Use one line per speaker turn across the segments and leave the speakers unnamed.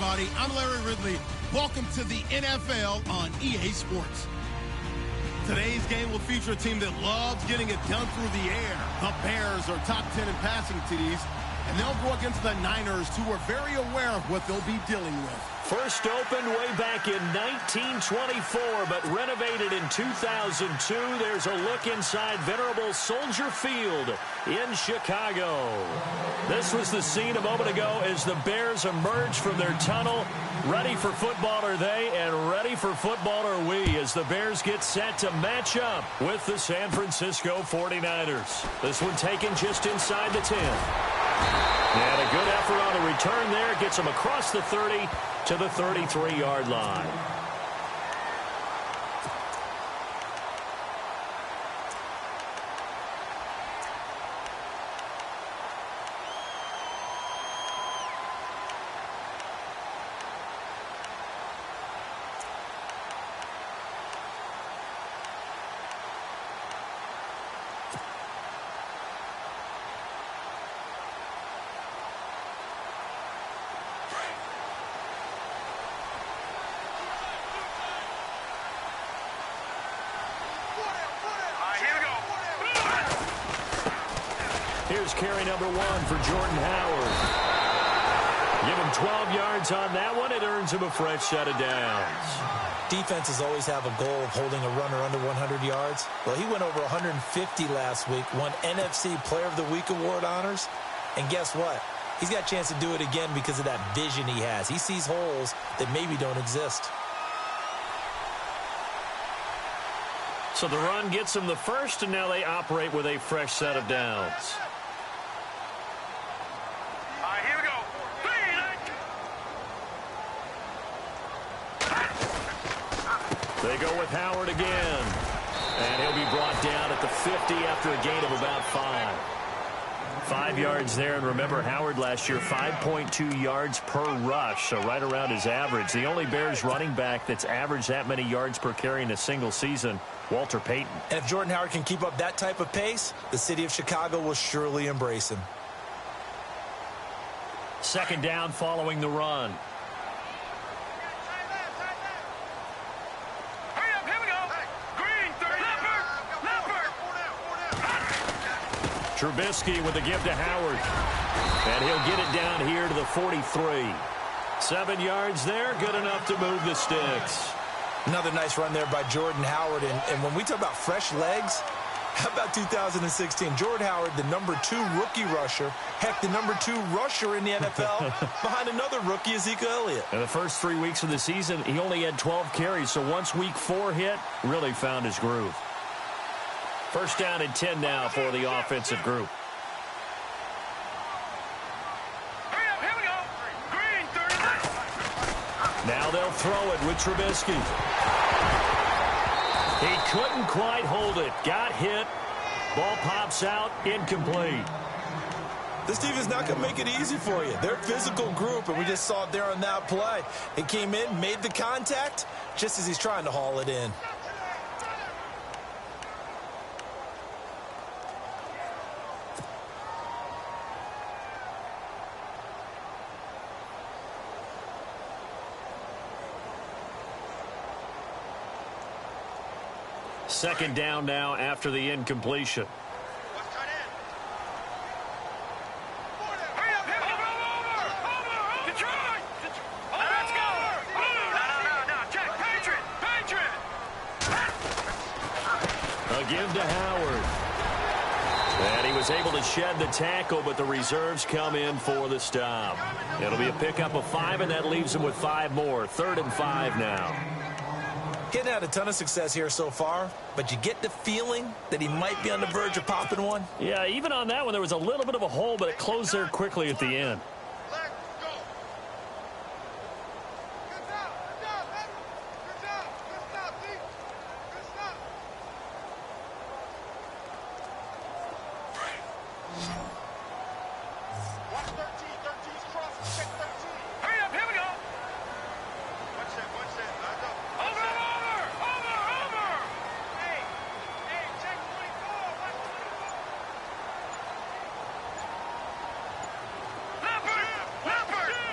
everybody. I'm Larry Ridley. Welcome to the NFL on EA Sports. Today's game will feature a team that loves getting it done through the air. The Bears are top 10 in passing TDs, and they'll go against the Niners, who are very aware of what they'll be dealing with.
First opened way back in 1924, but renovated in 2002. There's a look inside venerable Soldier Field in Chicago. This was the scene a moment ago as the Bears emerged from their tunnel. Ready for football are they, and ready for football are we, as the Bears get set to match up with the San Francisco 49ers. This one taken just inside the 10. And a good effort on the return there. Gets them across the 30 to the 33-yard line. Here's carry number 1 for Jordan Howard. Give him 12 yards on that one. It earns him a fresh set of downs.
Defenses always have a goal of holding a runner under 100 yards. Well, he went over 150 last week, won NFC Player of the Week award honors. And guess what? He's got a chance to do it again because of that vision he has. He sees holes that maybe don't exist.
So the run gets them the first, and now they operate with a fresh set of downs.
Here we go.
They go with Howard again. And he'll be brought down at the 50 after a gain of about 5. 5 yards there, and remember, Howard last year, 5.2 yards per rush, so right around his average. The only Bears running back that's averaged that many yards per carry in a single season, Walter Payton.
And if Jordan Howard can keep up that type of pace, the city of Chicago will surely embrace him.
Second down following the run. Trubisky with a give to Howard. And he'll get it down here to the 43. 7 yards there, good enough to move the sticks.
Another nice run there by Jordan Howard. And when we talk about fresh legs, how about 2016? Jordan Howard, the number 2 rookie rusher. Heck, the number 2 rusher in the NFL behind another rookie, Ezekiel Elliott.
In the first 3 weeks of the season, he only had 12 carries. So once week 4 hit, really found his groove. First down and 10 now for the offensive group.
Here we go. Green, 39.
Now they'll throw it with Trubisky. He couldn't quite hold it. Got hit. Ball pops out. Incomplete.
This defense not going to make it easy for you. They're a physical group, and we just saw it there on that play. It came in, made the contact, just as he's trying to haul it in.
Second down now after the incompletion. A give to Howard. And he was able to shed the tackle, but the reserves come in for the stop. It'll be a pickup of 5, and that leaves him with 5 more. 3rd and 5 now.
Getting had a ton of success here so far, but you get the feeling that he might be on the verge of popping one.
Yeah, even on that one, there was a little bit of a hole, but it closed there quickly at the end.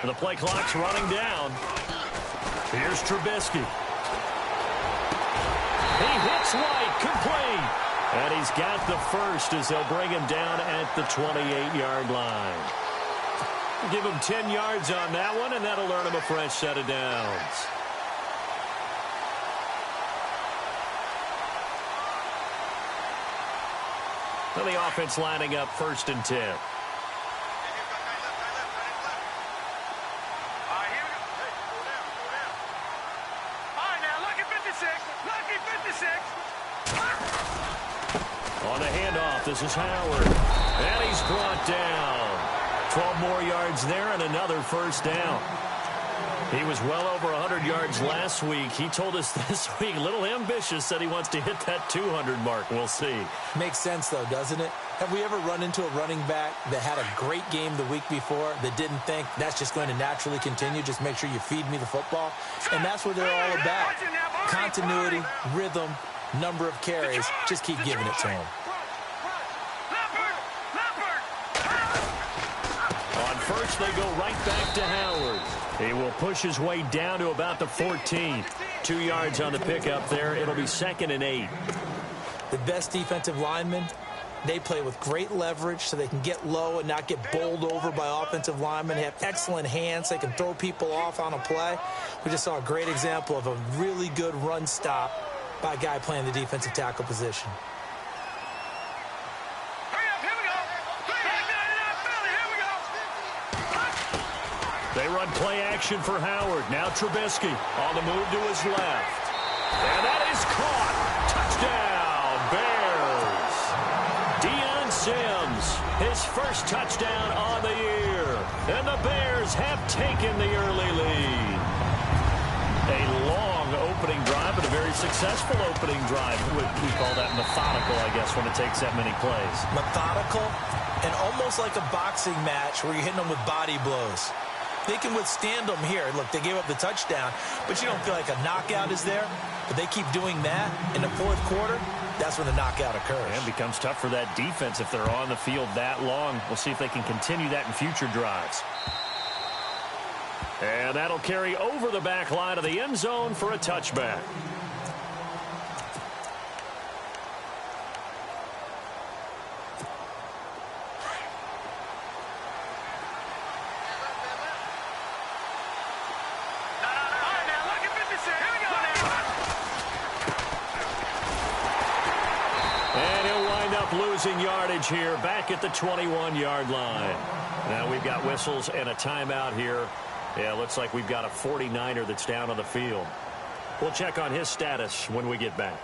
The play clock's running down. Here's Trubisky. He hits White, complete. And he's got the first as they'll bring him down at the 28-yard line. Give him 10 yards on that one, and that'll earn him a fresh set of downs. So the offense lining up 1st and 10. On the handoff, this is Howard. And he's brought down. 12 more yards there and another first down. He was well over 100 yards last week. He told us this week, a little ambitious, said he wants to hit that 200 mark. We'll see.
Makes sense, though, doesn't it? Have we ever run into a running back that had a great game the week before that didn't think that's just going to naturally continue? Just make sure you feed me the football. And that's what they're all about. Continuity, rhythm, number of carries. Just keep giving it to him.
On first, they go right back to Howard. He will push his way down to about the 14. 2 yards on the pickup there. It'll be 2nd and 8.
The best defensive linemen, they play with great leverage so they can get low and not get bowled over by offensive linemen. They have excellent hands. They can throw people off on a play. We just saw a great example of a really good run stop by a guy playing the defensive tackle position.
They run play action for Howard. Now Trubisky on the move to his left. And that is caught. Touchdown, Bears. Deion Sims, his first touchdown on the year. And the Bears have taken the early lead. A long opening drive, but a very successful opening drive. We call that methodical, I guess, when it takes that many plays.
Methodical and almost like a boxing match where you're hitting them with body blows. They can withstand them here. Look, they gave up the touchdown, but you don't feel like a knockout is there. But they keep doing that in the 4th quarter. That's when the knockout occurs.
And it becomes tough for that defense if they're on the field that long. We'll see if they can continue that in future drives. And that'll carry over the back line of the end zone for a touchback. Losing yardage here back at the 21-yard line. Now we've got whistles and a timeout here. Yeah, looks like we've got a 49er that's down on the field. We'll check on his status when we get back.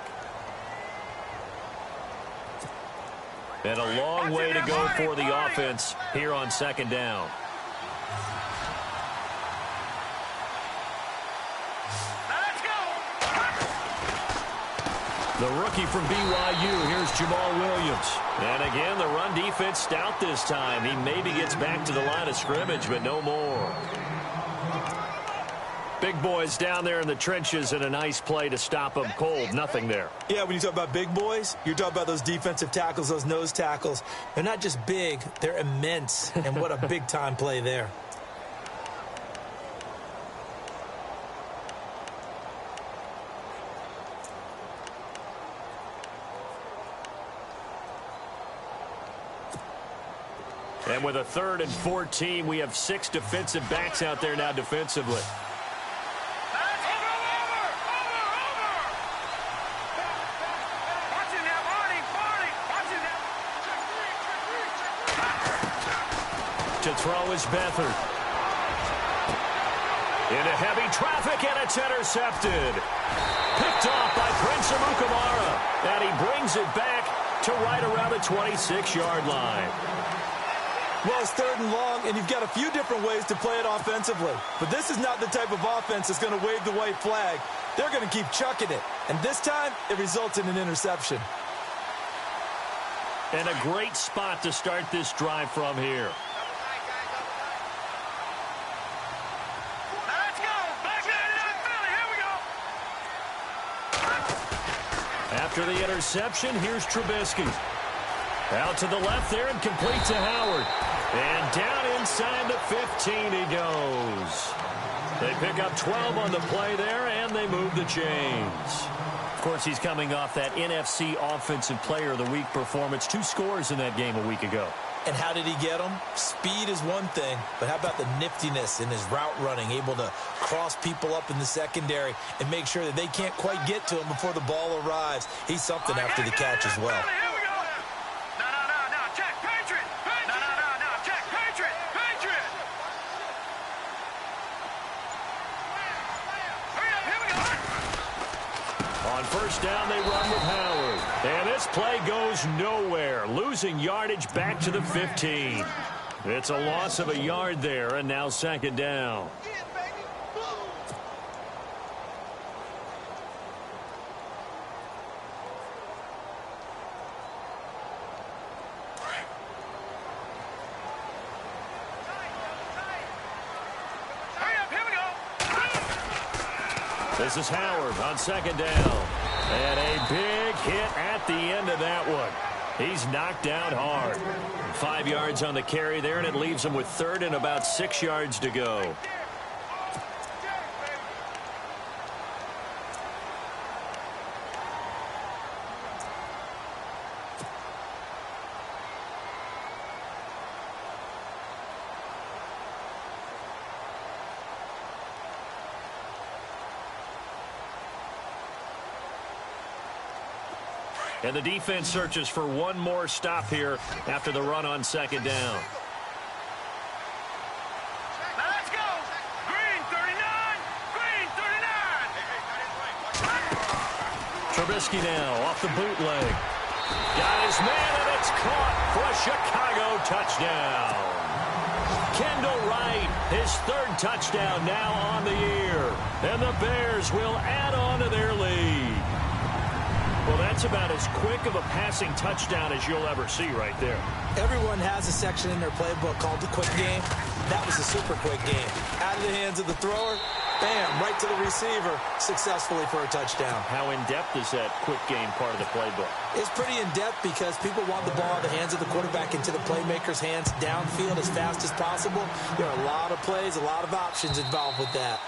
And a long way to go for the offense here on 2nd down. The rookie from BYU, here's Jamal Williams. And again, the run defense stout this time. He maybe gets back to the line of scrimmage, but no more. Big boys down there in the trenches, and a nice play to stop them cold. Nothing there.
Yeah, when you talk about big boys, you're talking about those defensive tackles, those nose tackles. They're not just big, they're immense. And what a big-time play there.
And with a 3rd and 14, we have 6 defensive backs out there now defensively. To throw is Beathard. Into heavy traffic, and it's intercepted. Picked off by Prince Amukamara. And he brings it back to right around the 26-yard line.
Well, it's 3rd and long, and you've got a few different ways to play it offensively. But this is not the type of offense that's going to wave the white flag. They're going to keep chucking it. And this time, it results in an interception.
And a great spot to start this drive from here.
Let's go. Back in Philly. Here we go.
After the interception, here's Trubisky. Out to the left there and complete to Howard. And down inside the 15 he goes. They pick up 12 on the play there, and they move the chains. Of course, he's coming off that NFC Offensive Player of the Week performance. 2 scores in that game a week ago.
And how did he get them? Speed is one thing, but how about the niftiness in his route running, able to cross people up in the secondary and make sure that they can't quite get to him before the ball arrives. He's something after the catch as well.
On first down, they run with Howard. And this play goes nowhere, losing yardage back to the 15. It's a loss of a yard there, and now second down. This is Howard on second down. And a big hit at the end of that one. He's knocked down hard. 5 yards on the carry there, and it leaves him with third and about 6 yards to go. And the defense searches for one more stop here after the run on second down.
Now let's go. Green 39. Green 39.
Trubisky now off the bootleg. Got his man, and it's caught for a Chicago touchdown. Kendall Wright, his third touchdown now on the year. And the Bears will add on to their lead. Well, that's about as quick of a passing touchdown as you'll ever see right there.
Everyone has a section in their playbook called the quick game. That was a super quick game. Out of the hands of the thrower, bam, right to the receiver, successfully for a touchdown.
How in-depth is that quick game part of the playbook?
It's pretty in-depth because people want the ball in the hands of the quarterback into the playmaker's hands downfield as fast as possible. There are a lot of plays, a lot of options involved with that.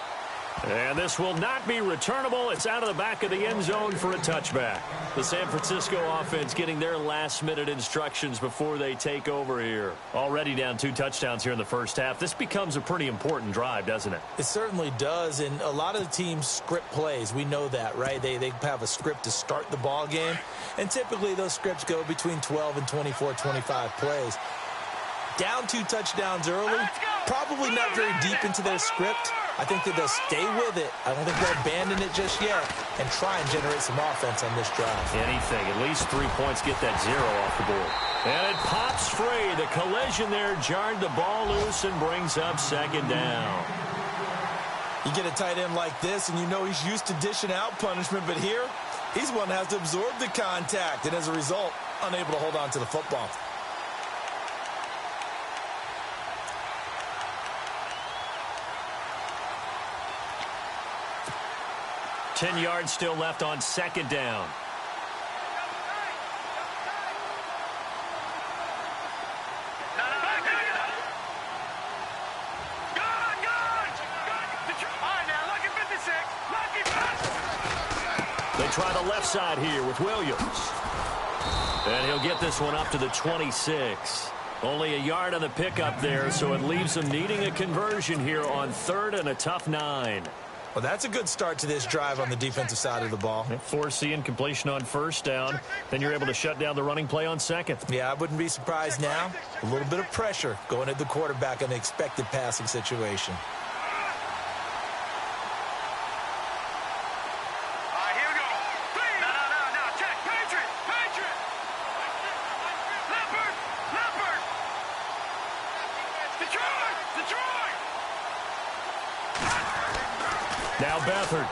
And this will not be returnable. It's out of the back of the end zone for a touchback. The San Francisco offense getting their last-minute instructions before they take over here. Already down 2 touchdowns here in the first half. This becomes a pretty important drive, doesn't it?
It certainly does, and a lot of the teams script plays. We know that, right? They have a script to start the ball game, and typically those scripts go between 12 and 24, 25 plays. Down 2 touchdowns early, probably not very deep into their script. I think that they'll stay with it. I don't think they'll abandon it just yet and try and generate some offense on this drive.
Anything. At least 3 points, get that 0 off the board. And it pops free. The collision there jarred the ball loose and brings up second down.
You get a tight end like this, and you know he's used to dishing out punishment, but here, he's one that has to absorb the contact, and as a result, unable to hold on to the football.
10 yards still left on second down. They try the left side here with Williams. And he'll get this one up to the 26. Only a yard on the pickup there, so it leaves him needing a conversion here on third and a tough 9.
Well, that's a good start to this drive on the defensive side of the ball.
Forcing completion on first down. Then you're able to shut down the running play on second.
Yeah, I wouldn't be surprised now. A little bit of pressure going at the quarterback in the expected passing situation.
Now Beathard.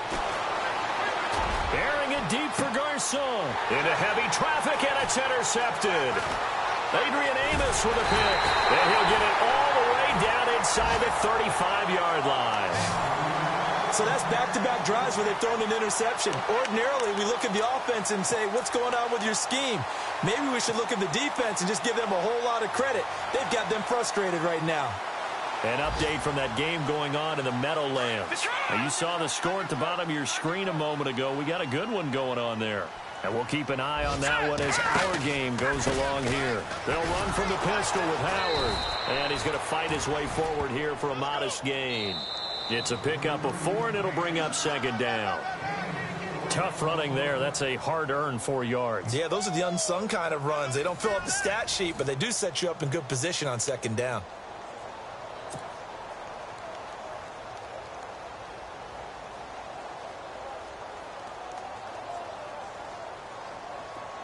Airing it deep for Garcon. Into heavy traffic, and it's intercepted. Adrian Amos with a pick. And he'll get it all the way down inside the 35-yard line.
So that's back-to-back drives where they've thrown an interception. Ordinarily, we look at the offense and say, what's going on with your scheme? Maybe we should look at the defense and just give them a whole lot of credit. They've got them frustrated right now.
An update from that game going on in the Meadowlands. Now, you saw the score at the bottom of your screen a moment ago. We got a good one going on there. And we'll keep an eye on that one as our game goes along here. They'll run from the pistol with Howard. And he's going to fight his way forward here for a modest gain. It's a pickup of 4, and it'll bring up second down. Tough running there. That's a hard-earned 4 yards.
Yeah, those are the unsung kind of runs. They don't fill up the stat sheet, but they do set you up in good position on second down.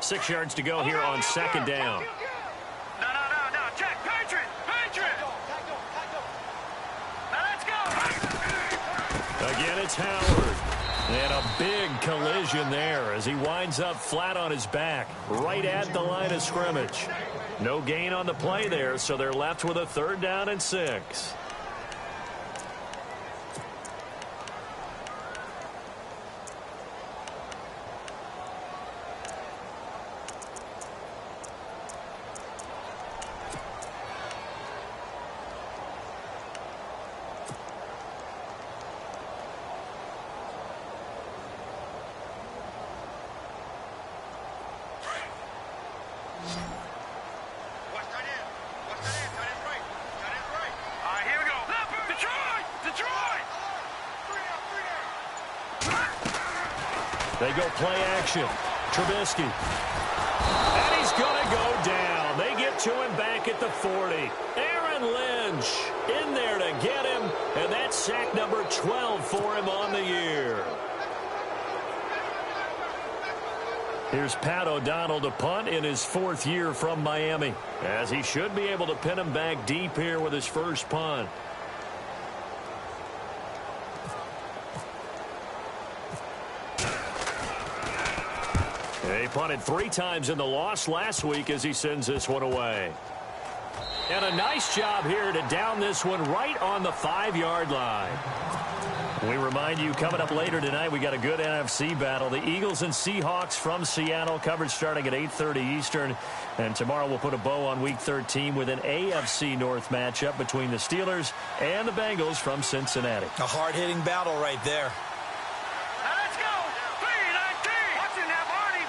Six yards to go here on second down.
No. Check. Patriot. Now let's go.
Again, it's Howard. And a big collision there as he winds up flat on his back, right at the line of scrimmage. No gain on the play there, so they're left with a 3rd down and 6. They go play action. Trubisky. And he's going to go down. They get to him back at the 40. Aaron Lynch in there to get him. And that's sack number 12 for him on the year. Here's Pat O'Donnell to punt in his 4th year from Miami, as he should be able to pin him back deep here with his first punt. He punted 3 times in the loss last week as he sends this one away. And a nice job here to down this one right on the 5-yard line. We remind you, coming up later tonight, we got a good NFC battle. The Eagles and Seahawks from Seattle, coverage starting at 8:30 Eastern. And tomorrow we'll put a bow on Week 13 with an AFC North matchup between the Steelers and the Bengals from Cincinnati.
A hard-hitting battle right there.
Now let's go. 3-19. Watch it now, Barney.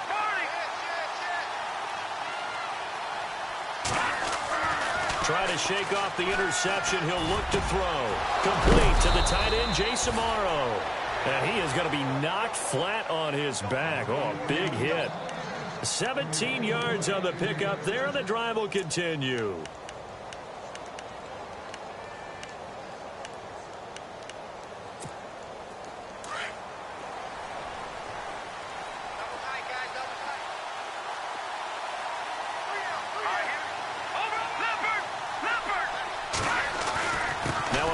Try to shake off the interception. He'll look to throw. Complete to the tight end, Jason Morrow. And he is going to be knocked flat on his back. Oh, a big hit. 17 yards on the pickup there, and the drive will continue.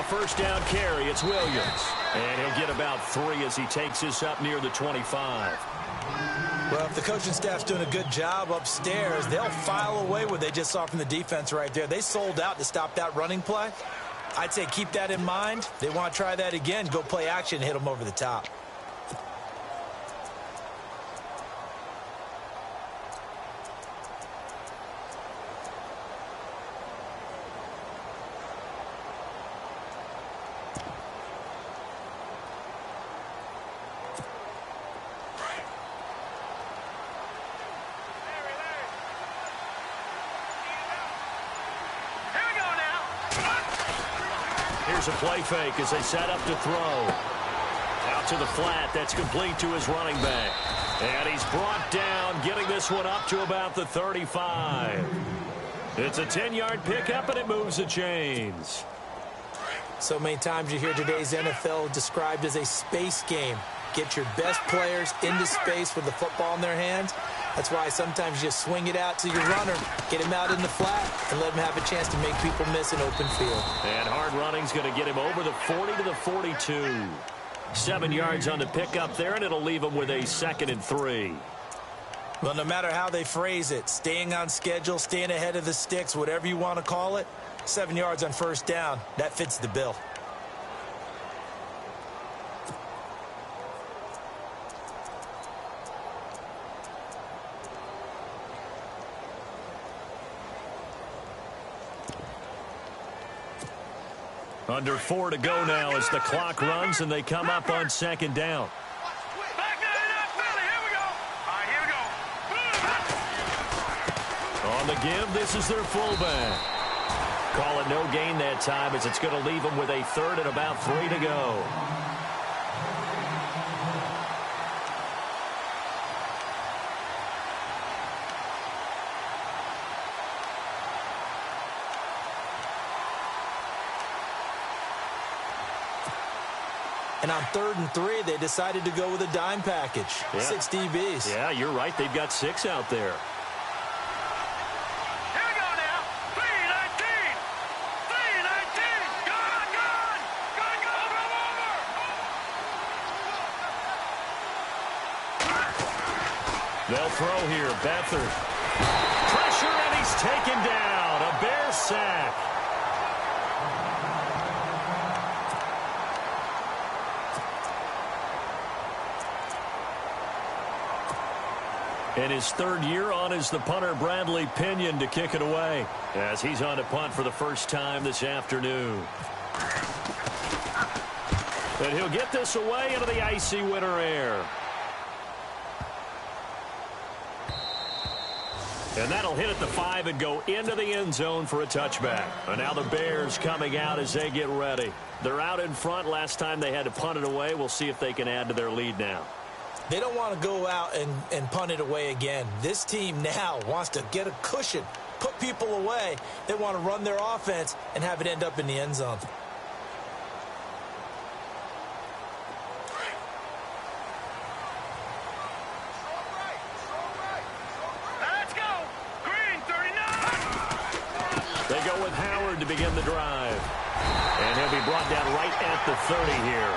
First down carry, it's Williams. And he'll get about 3 as he takes this up near the 25.
Well, if the coaching staff's doing a good job upstairs, they'll file away what they just saw from the defense right there. They sold out to stop that running play. I'd say keep that in mind. They want to try that again, go play action, and hit them over the top.
Here's a play fake as they set up to throw. Out to the flat. That's complete to his running back. And he's brought down, getting this one up to about the 35. It's a 10-yard pickup, and it moves the chains.
So many times you hear today's NFL described as a space game. Get your best players into space with the football in their hands. That's why sometimes you just swing it out to your runner, get him out in the flat, and let him have a chance to make people miss an open field.
And hard running's going to get him over the 40 to the 42. 7 yards on the pickup there, and it'll leave him with a 2nd and 3.
Well, no matter how they phrase it, staying on schedule, staying ahead of the sticks, whatever you want to call it, 7 yards on first down, that fits the bill.
Under 4 to go now as the clock runs and they come up on second down.
Back 99, Philly. Here we go. All right, here we go.
On the give, this is their fullback. Call it no gain that time as it's going to leave them with a third and about 3 to go.
And on 3rd and 3, they decided to go with a dime package. Yeah. 6 DBs.
Yeah, you're right. They've got 6 out there.
Here we go now. 3-19. 3-19. Gone. Over.
They'll throw here. Beathard. Pressure, and he's taken down. A Bear sack. And his 3rd year on is the punter Bradley Pinion to kick it away as he's on to punt for the first time this afternoon. And he'll get this away into the icy winter air. And that'll hit at the 5 and go into the end zone for a touchback. And now the Bears coming out as they get ready. They're out in front. Last time they had to punt it away. We'll see if they can add to their lead now.
They don't want to go out and punt it away again. This team now wants to get a cushion, put people away. They want to run their offense and have it end up in the end zone.
Let's go. Green 39.
They go with Howard to begin the drive. And he'll be brought down right at the 30 here.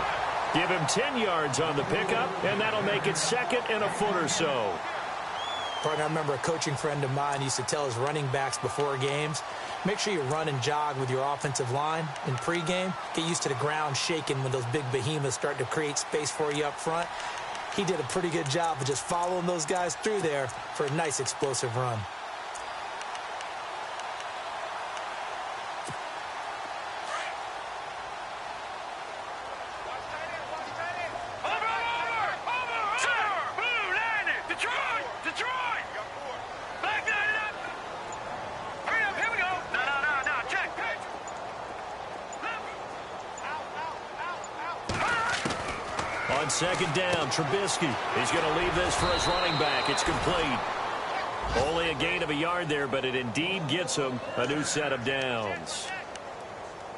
Give him 10 yards on the pickup, and that'll make it 2nd and a foot or so.
Partner, I remember a coaching friend of mine used to tell his running backs before games, make sure you run and jog with your offensive line in pregame. Get used to the ground shaking when those big behemoths start to create space for you up front. He did a pretty good job of just following those guys through there for a nice explosive run.
On 2nd down, Trubisky. He's going to leave this for his running back. It's complete. Only a gain of a yard there, but it indeed gets him a new set of downs.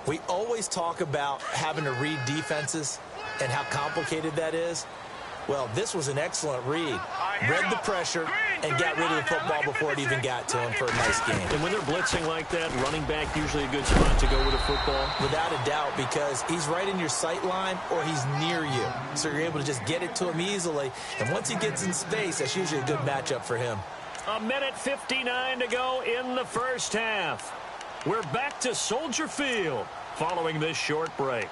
We always talk about having to read defenses and how complicated that is. Well, this was an excellent read. Read the pressure and got rid of the football before it even got to him for a nice game.
And when they're blitzing like that, running back usually a good spot to go with a football?
Without a doubt, because he's right in your sight line or he's near you. So you're able to just get it to him easily. And once he gets in space, that's usually a good matchup for him.
1:59 to go in the first half. We're back to Soldier Field following this short break.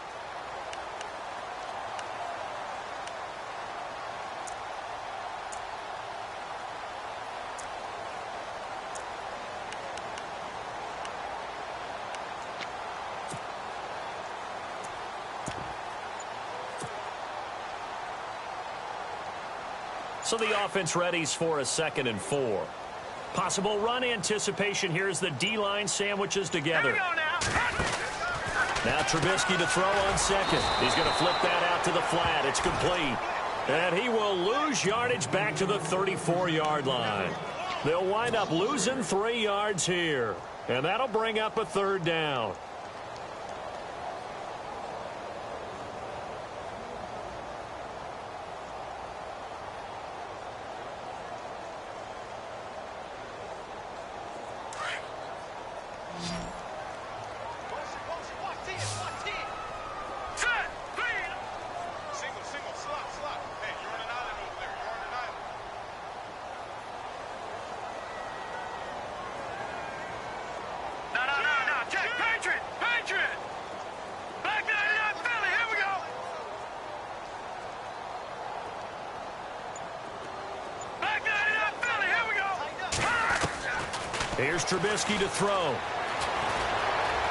So the offense readies for a 2nd and 4. Possible run anticipation here as the D-line sandwiches together. Now Trubisky to throw on 2nd. He's going to flip that out to the flat. It's complete. And he will lose yardage back to the 34-yard line. They'll wind up losing 3 yards here. And that'll bring up a 3rd down. Here's Trubisky to throw.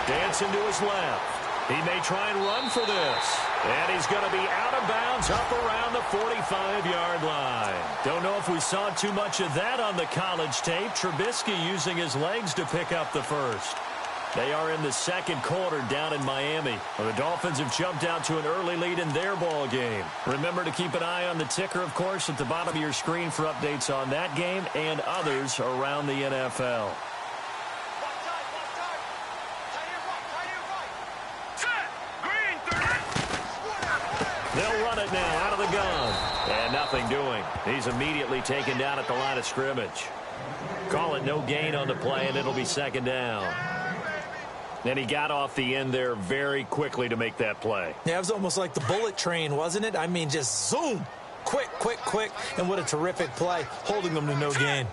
Dancing to his left. He may try and run for this. And he's going to be out of bounds up around the 45-yard line. Don't know if we saw too much of that on the college tape. Trubisky using his legs to pick up the first. They are in the second quarter down in Miami. Well, the Dolphins have jumped out to an early lead in their ball game. Remember to keep an eye on the ticker, of course, at the bottom of your screen for updates on that game and others around the NFL. They'll run it now out of the gun. And nothing doing. He's immediately taken down at the line of scrimmage. Call it no gain on the play, and it'll be second down. And he got off the end there very quickly to make that play.
Yeah, it was almost like the bullet train, wasn't it? I mean, just zoom. Quick, quick, quick. And what a terrific play, holding them to no gain.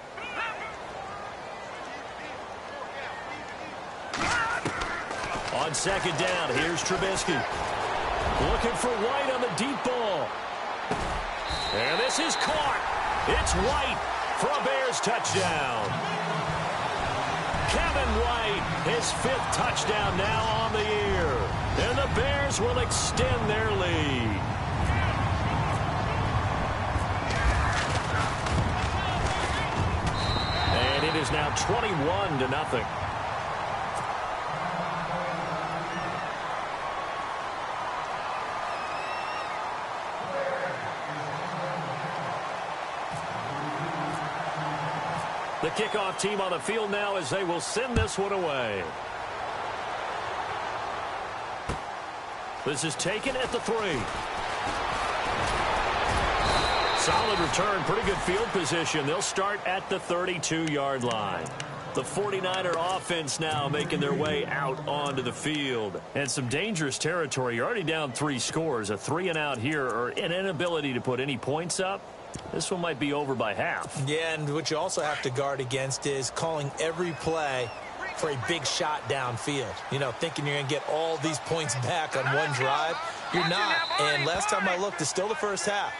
On second down, here's Trubisky. Looking for White on the deep ball. And this is caught. It's White for a Bears touchdown. Kevin White, his 5th touchdown now on the year. And the Bears will extend their lead. And it is now 21-0. The kickoff team on the field now as they will send this one away. This is taken at the 3. Solid return, pretty good field position. They'll start at the 32-yard line. The 49er offense now making their way out onto the field. And some dangerous territory. You're already down 3 scores. A 3-and-out here or an inability to put any points up. This one might be over by half.
Yeah, and what you also have to guard against is calling every play for a big shot downfield. You know, thinking you're going to get all these points back on one drive. You're not. And last time I looked, it's still the first half.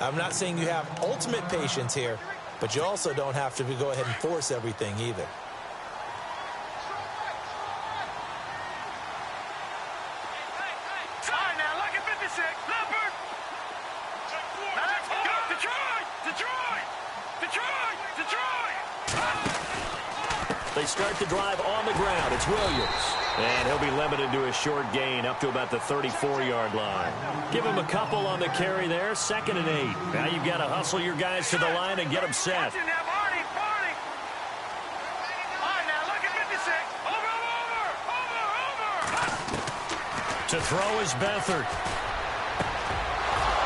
I'm not saying you have ultimate patience here, but you also don't have to go ahead and force everything either.
They start the drive on the ground. It's Williams. And he'll be limited to a short gain up to about the 34-yard line. Give him a couple on the carry there. 2nd and 8. Now you've got to hustle your guys to the line and get them set. To throw is Beathard.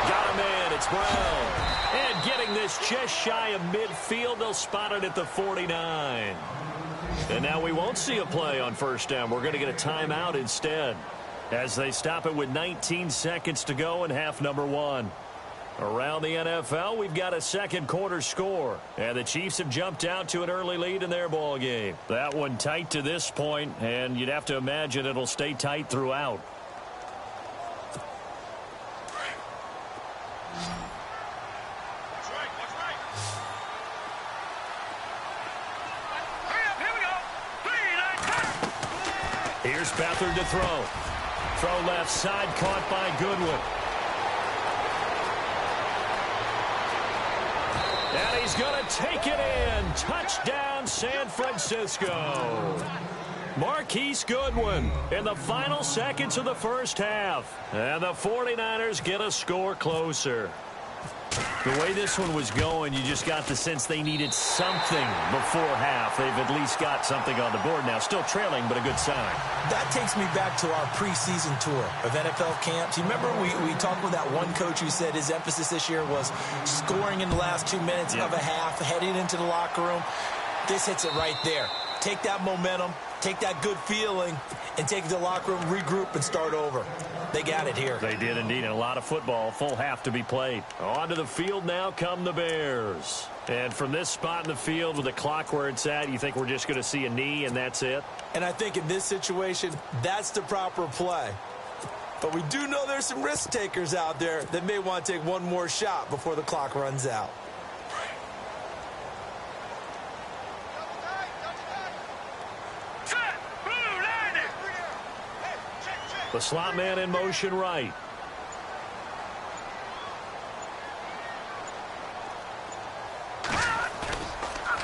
Got him in. It's Brown. And getting this just shy of midfield. They'll spot it at the 49. And now we won't see a play on first down. We're going to get a timeout instead as they stop it with 19 seconds to go in half number 1. Around the NFL, we've got a second quarter score. And the Chiefs have jumped out to an early lead in their ball game. That one tight to this point, and you'd have to imagine it'll stay tight throughout. Here's Beathard to throw. Throw left side, caught by Goodwin. And he's going to take it in. Touchdown, San Francisco. Marquise Goodwin in the final seconds of the first half. And the 49ers get a score closer. The way this one was going, you just got the sense they needed something before half. They've at least got something on the board now. Still trailing, but a good sign.
That takes me back to our preseason tour of NFL camps. You remember we talked with that one coach who said his emphasis this year was scoring in the last 2 minutes of a half, heading into the locker room. This hits it right there. Take that momentum, take that good feeling, and take it to the locker room, regroup, and start over. They got it here.
They did indeed, and a lot of football, full half to be played. Onto the field now come the Bears. And from this spot in the field with the clock where it's at, you think we're just going to see a knee and that's it?
And I think in this situation, that's the proper play. But we do know there's some risk takers out there that may want to take one more shot before the clock runs out.
The slot man in motion right.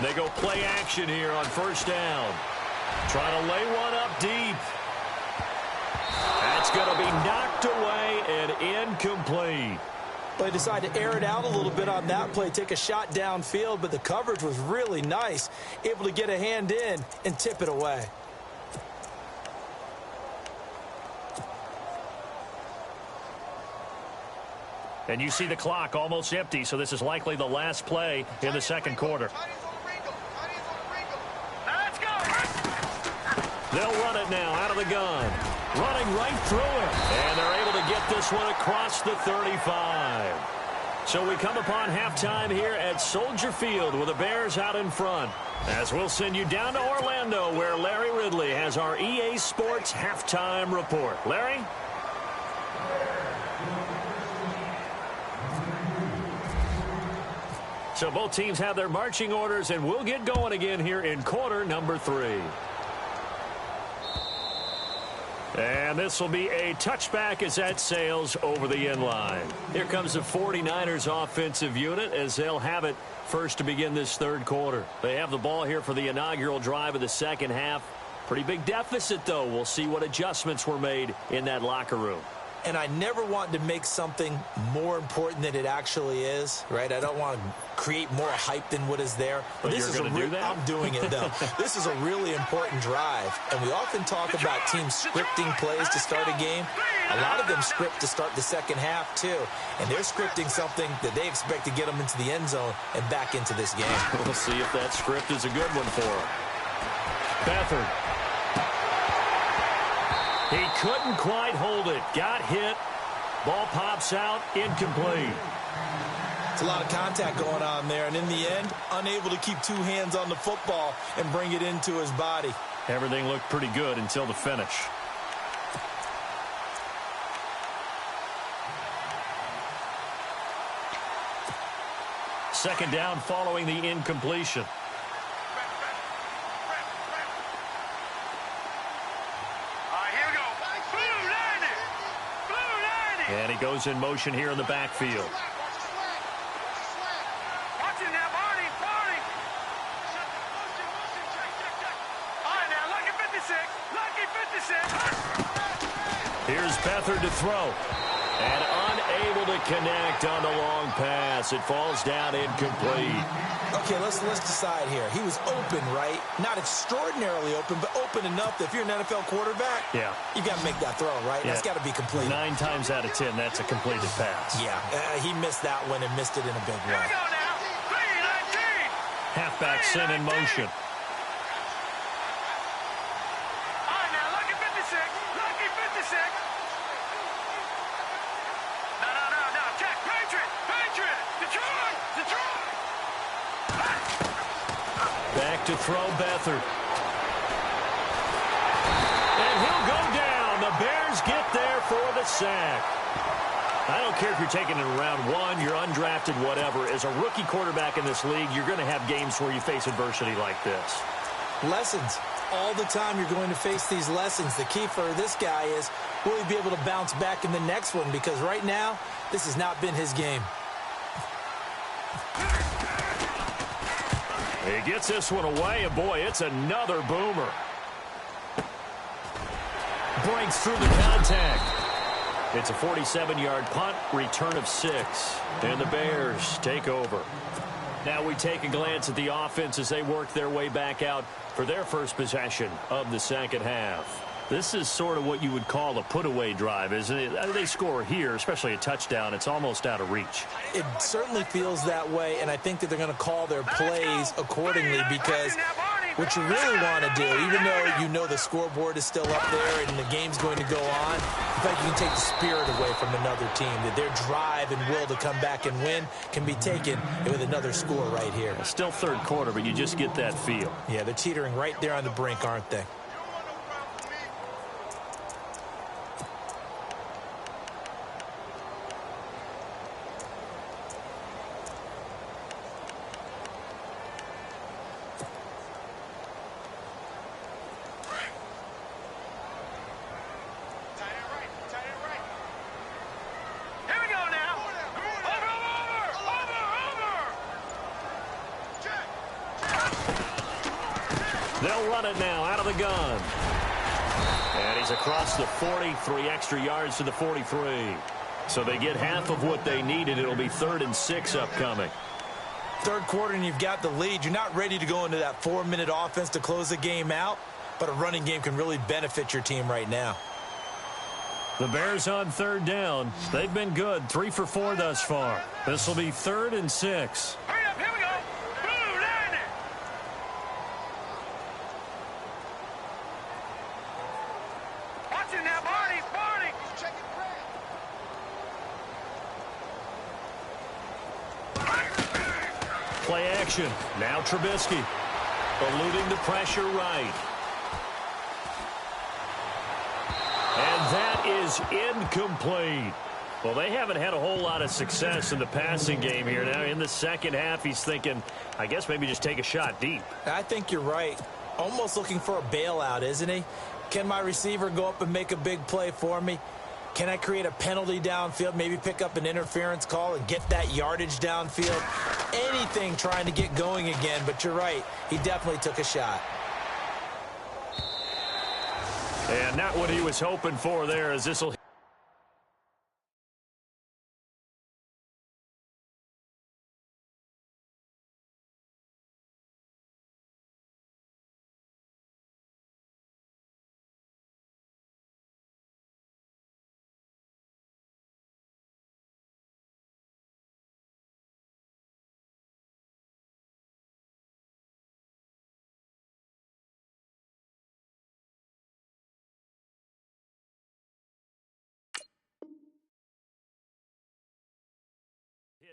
They go play action here on first down. Trying to lay one up deep. That's going to be knocked away and incomplete.
Well, they decided to air it out a little bit on that play, take a shot downfield, but the coverage was really nice. Able to get a hand in and tip it away.
And you see the clock almost empty, so this is likely the last play in the second quarter. They'll run it now out of the gun. Running right through it. And they're able to get this one across the 35. So we come upon halftime here at Soldier Field with the Bears out in front. As we'll send you down to Orlando where Larry Ridley has our EA Sports halftime report. Larry? So both teams have their marching orders, and we'll get going again here in quarter number 3. And this will be a touchback as that sails over the end line. Here comes the 49ers offensive unit as they'll have it first to begin this third quarter. They have the ball here for the inaugural drive of the second half. Pretty big deficit, though. We'll see what adjustments were made in that locker room.
And I never want to make something more important than it actually is, right? I don't want to create more hype than what is there.
But this is going to do that?
I'm doing it, though. This is a really important drive. And we often talk about teams scripting plays to start a game. A lot of them script to start the second half, too. And they're scripting something that they expect to get them into the end zone and back into this game.
We'll see if that script is a good one for them. Beathard. He couldn't quite hold it. Got hit. Ball pops out. Incomplete.
It's a lot of contact going on there. And in the end, unable to keep two hands on the football and bring it into his body.
Everything looked pretty good until the finish. Second down following the incompletion. And he goes in motion here in the backfield.
Watch it now, Barney. All right, now, lucky 56.
Here's Beathard to throw. And unable to connect on the long pass. It falls down incomplete.
Okay, let's decide here. He was open, right? Not extraordinarily open, but open enough that if you're an NFL quarterback,
yeah,
you got to make that throw, right? Yeah. That's got to be complete.
9 times out of 10, that's a completed pass.
Yeah, he missed that one and missed it in a big way.
Here we go now. 3-19.
Halfback sent in motion.
All right, now, lucky 56. Lucky 56. No. Check. Patriot. Detroit.
Back to throw Beathard. And he'll go down. The Bears get there for the sack. I don't care if you're taking it in round 1, you're undrafted, whatever. As a rookie quarterback in this league, you're going to have games where you face adversity like this.
Lessons. All the time you're going to face these lessons. The key for this guy is, will he be able to bounce back in the next one? Because right now, this has not been his game.
He gets this one away, and boy, it's another boomer. Breaks through the contact. It's a 47-yard punt, return of 6, and the Bears take over. Now we take a glance at the offense as they work their way back out for their first possession of the second half. This is sort of what you would call a put-away drive, isn't it? They score here, especially a touchdown. It's almost out of reach.
It certainly feels that way, and I think that they're going to call their plays accordingly because what you really want to do, even though you know the scoreboard is still up there and the game's going to go on, in fact, you can take the spirit away from another team, that their drive and will to come back and win can be taken with another score right here.
Still third quarter, but you just get that feel.
Yeah, they're teetering right there on the brink, aren't they?
They'll run it now out of the gun. And he's across the 40, 3 extra yards to the 43. So they get half of what they needed. It'll be 3rd and 6 upcoming.
Third quarter and you've got the lead. You're not ready to go into that 4-minute offense to close the game out, but a running game can really benefit your team right now.
The Bears on 3rd down. They've been good, 3 for 4 thus far. This will be 3rd and 6.
Hurry up, here we go. Blue line it. Watch it now, Barney, Barney. Check it,
Play action. Now Trubisky. Eluding the pressure right. And that is incomplete. Well, they haven't had a whole lot of success in the passing game here. Now, in the second half, he's thinking, I guess maybe just take a shot deep.
I think you're right. Almost looking for a bailout, isn't he? Can my receiver go up and make a big play for me? Can I create a penalty downfield, maybe pick up an interference call and get that yardage downfield? Anything trying to get going again, but you're right. He definitely took a shot.
And not what he was hoping for there, as this will...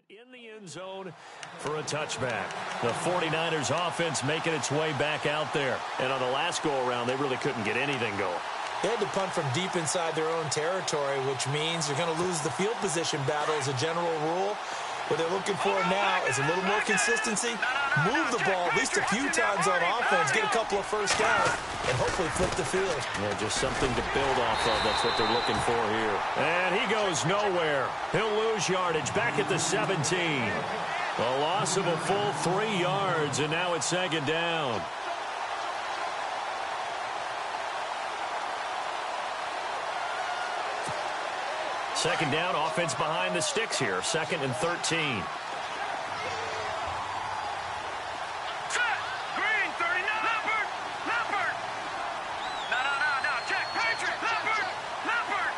in the end zone for a touchback. The 49ers offense making its way back out there. And on the last go-around, they really couldn't get anything going.
They had to punt from deep inside their own territory, which means you're going to lose the field position battle as a general rule. What they're looking for now is a little more consistency, move the ball at least a few times on offense, get a couple of first downs, and hopefully flip the field.
Yeah, just something to build off of. That's what they're looking for here. And he goes nowhere. He'll lose yardage back at the 17. A loss of a full 3 yards, and now it's 2nd down. Second down, offense behind the sticks here. 2nd and 13.
Set. Green, 39. Leopard. Leopard. No. Check. Patriot. Leopard. Leopard.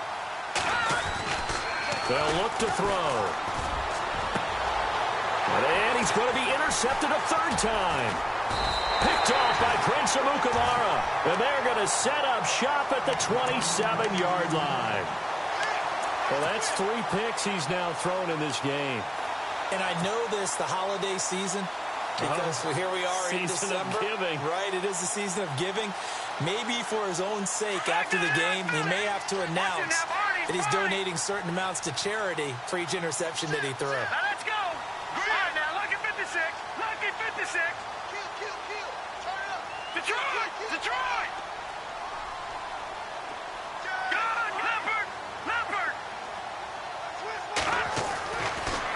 They'll look to throw. And he's going to be intercepted a 3rd time. Picked off by Prince Amukamara. And they're going to set up shop at the 27-yard line. Well, that's 3 picks he's now thrown in this game.
And I know this, the holiday season, because here we are in December.
Season of giving.
Right, it is the season of giving. Maybe for his own sake after the game, he may have to announce that he's donating certain amounts to charity for each interception that he threw.
Now let's go. All right, now, lucky 56. Lucky 56. Kill. Turn it up. Detroit.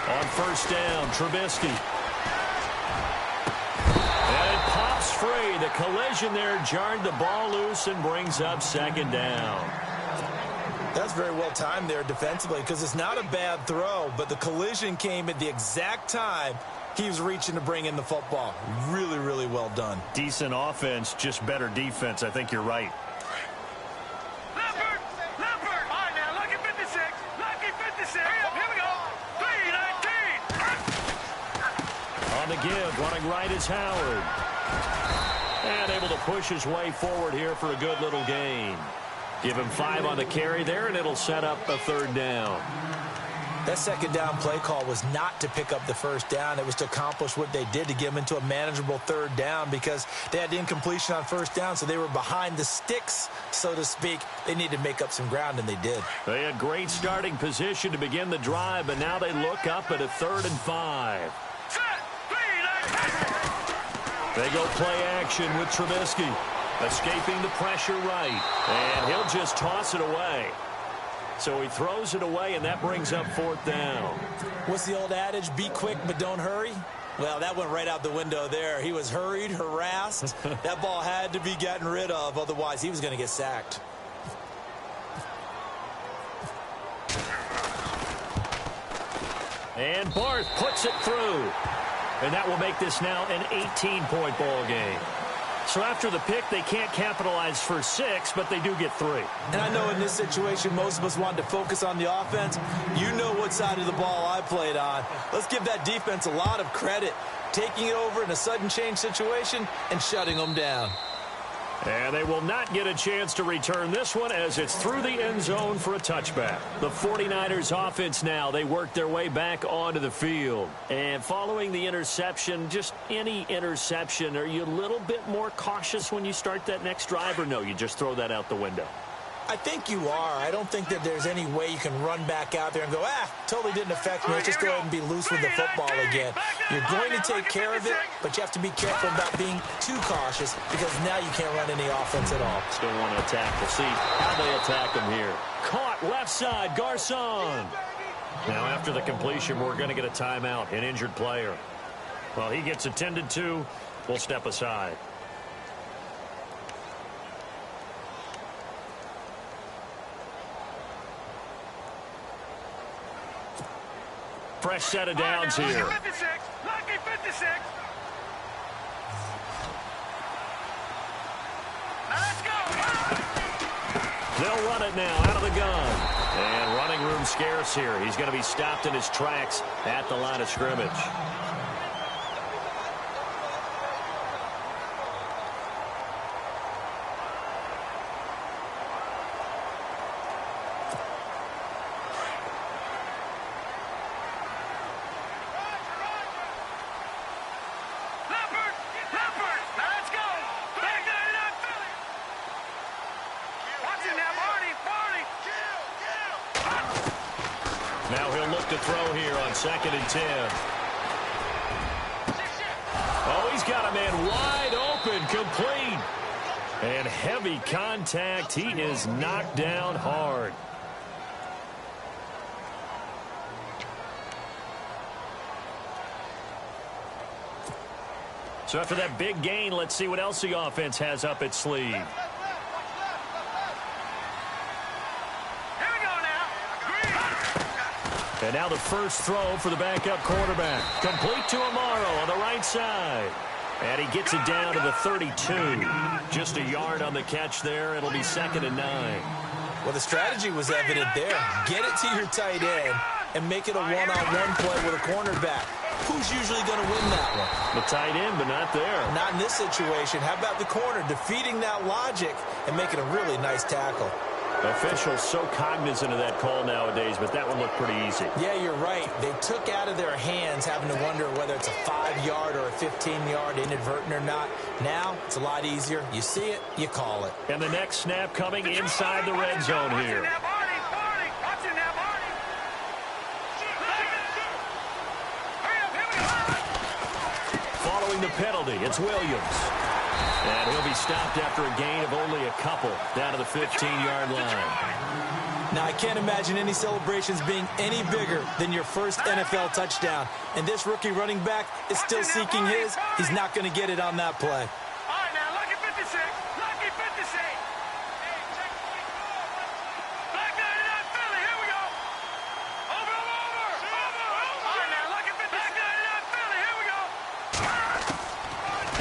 On 1st down, Trubisky. And it pops free. The collision there jarred the ball loose and brings up 2nd down.
That's very well timed there defensively because it's not a bad throw, but the collision came at the exact time he was reaching to bring in the football. Really, really well done.
Decent offense, just better defense. I think you're right.
Leopard. All right, now, lucky 56. Lucky 56. Hurry up, here we go. 3-19.
On the give, running right is Howard. And able to push his way forward here for a good little gain. Give him 5 on the carry there, and it'll set up a 3rd down.
That 2nd down play call was not to pick up the 1st down. It was to accomplish what they did, to get them into a manageable 3rd down because they had incompletion on 1st down, so they were behind the sticks, so to speak. They needed to make up some ground, and they did.
They had great starting position to begin the drive, but now they look up at a 3rd and 5.
Set. 3-19.
They go play action with Trubisky. Escaping the pressure right. And he'll just toss it away. So he throws it away, and that brings up 4th down.
What's the old adage? Be quick, but don't hurry. Well, that went right out the window there. He was hurried, harassed. That ball had to be gotten rid of, otherwise he was going to get sacked.
And Barth puts it through. And that will make this now an 18-point ball game. So after the pick, they can't capitalize for 6, but they do get 3.
And I know in this situation, most of us wanted to focus on the offense. You know what side of the ball I played on. Let's give that defense a lot of credit, taking it over in a sudden change situation and shutting them down.
And they will not get a chance to return this one as it's through the end zone for a touchback. The 49ers offense now, they work their way back onto the field. And following the interception, just any interception, are you a little bit more cautious when you start that next drive, or no, you just throw that out the window?
I think you are. I don't think that there's any way you can run back out there and go, totally didn't affect me. Let's just go ahead and be loose with the football again. You're going to take care of it, but you have to be careful about being too cautious because now you can't run any offense at all.
Still want to attack. We'll see how they attack him here. Caught left side, Garcon. Now after the completion, we're going to get a timeout, an injured player. Well, he gets attended to. We'll step aside. Fresh set of downs here.
Lucky 56. Lucky 56. Let's go.
They'll run it now out of the gun. And running room scarce here. He's going to be stopped in his tracks at the line of scrimmage. Now he'll look to throw here on 2nd and 10. Oh, he's got a man wide open, complete. And heavy contact. He is knocked down hard. So after that big gain, let's see what else the offense has up its sleeve. And now the first throw for the backup quarterback. Complete to Amaro on the right side. And he gets it down to the 32. Just a yard on the catch there. It'll be 2nd and 9.
Well, the strategy was evident there. Get it to your tight end and make it a one-on-one play with a cornerback. Who's usually going to win that one?
The tight end, but not there.
Not in this situation. How about the corner defeating that logic and making a really nice tackle?
Officials so cognizant of that call nowadays, but that one looked pretty easy.
Yeah, you're right. They took out of their hands having to wonder whether it's a 5-yard or a 15-yard inadvertent or not. Now, it's a lot easier. You see it, you call it.
And the next snap coming inside the red zone here. Following the penalty, it's Williams. And he'll be stopped after a gain of only a couple down to the 15-yard line.
Now, I can't imagine any celebrations being any bigger than your first NFL touchdown. And this rookie running back is still seeking his. He's not going to get it on that play.
All right, now, lucky 56. Lucky 56. Black 99 Philly, here we go. Over. All right, now, lucky 56. Black 99 Philly, here we go.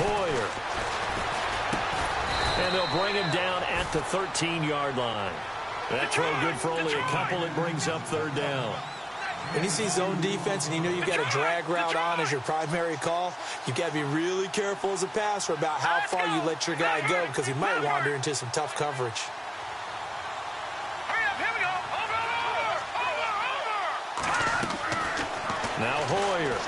Hoyer. And they'll bring him down at the 13-yard line. That throw good for only a couple. It brings up 3rd down.
When you see zone defense and you know you've got a drag route on as your primary call, you've got to be really careful as a passer about how far you let your guy go because he might wander into some tough coverage.
Hurry up, here we go. Over.
Now Hoyer.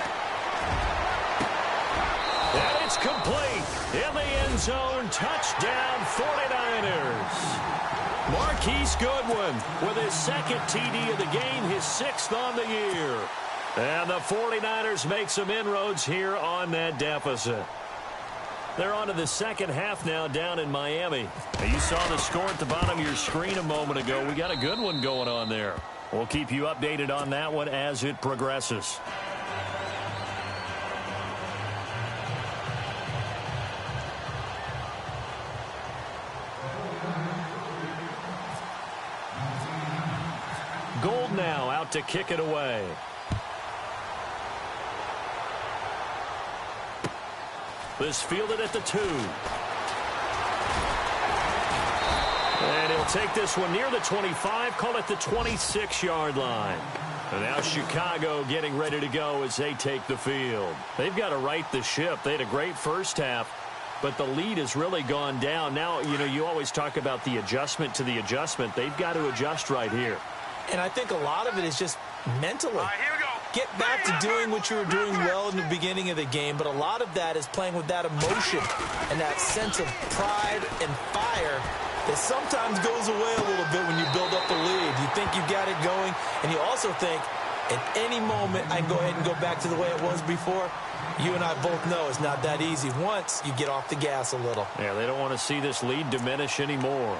And it's complete. In the end zone, touchdown 49ers. Marquise Goodwin with his 2nd TD of the game, his 6th on the year. And the 49ers make some inroads here on that deficit. They're on to the second half now down in Miami. Now, you saw the score at the bottom of your screen a moment ago. We got a good one going on there. We'll keep you updated on that one as it progresses. Gold now out to kick it away. This fielded at the 2. And he'll take this one near the 25, call it the 26-yard line. And now Chicago getting ready to go as they take the field. They've got to right the ship. They had a great first half, but the lead has really gone down. Now, you always talk about the adjustment to the adjustment. They've got to adjust right here.
And I think a lot of it is just mentally.
All right, here we go.
Get back to doing what you were doing well in the beginning of the game, but a lot of that is playing with that emotion and that sense of pride and fire that sometimes goes away a little bit when you build up the lead. You think you've got it going, and you also think, at any moment, I can go ahead and go back to the way it was before. You and I both know it's not that easy once you get off the gas a little.
Yeah, they don't want to see this lead diminish anymore.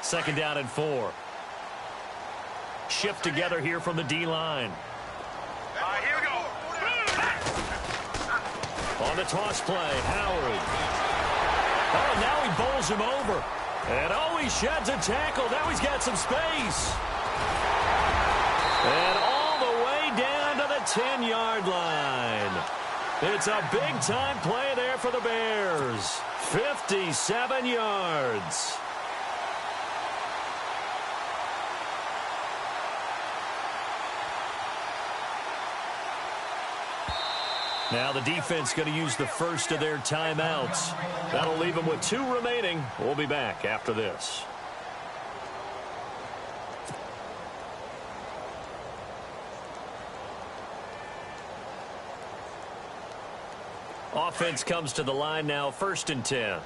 Second down and 4. Shift together here from the D-line.
All right, here we go.
On the toss play, Howard. Oh, now he bowls him over. And oh, he sheds a tackle. Now he's got some space. And all the way down to the 10-yard line. It's a big-time play there for the Bears. 57 yards. Now the defense going to use the first of their timeouts. That'll leave them with 2 remaining. We'll be back after this. Offense comes to the line now, 1st and 10.
Here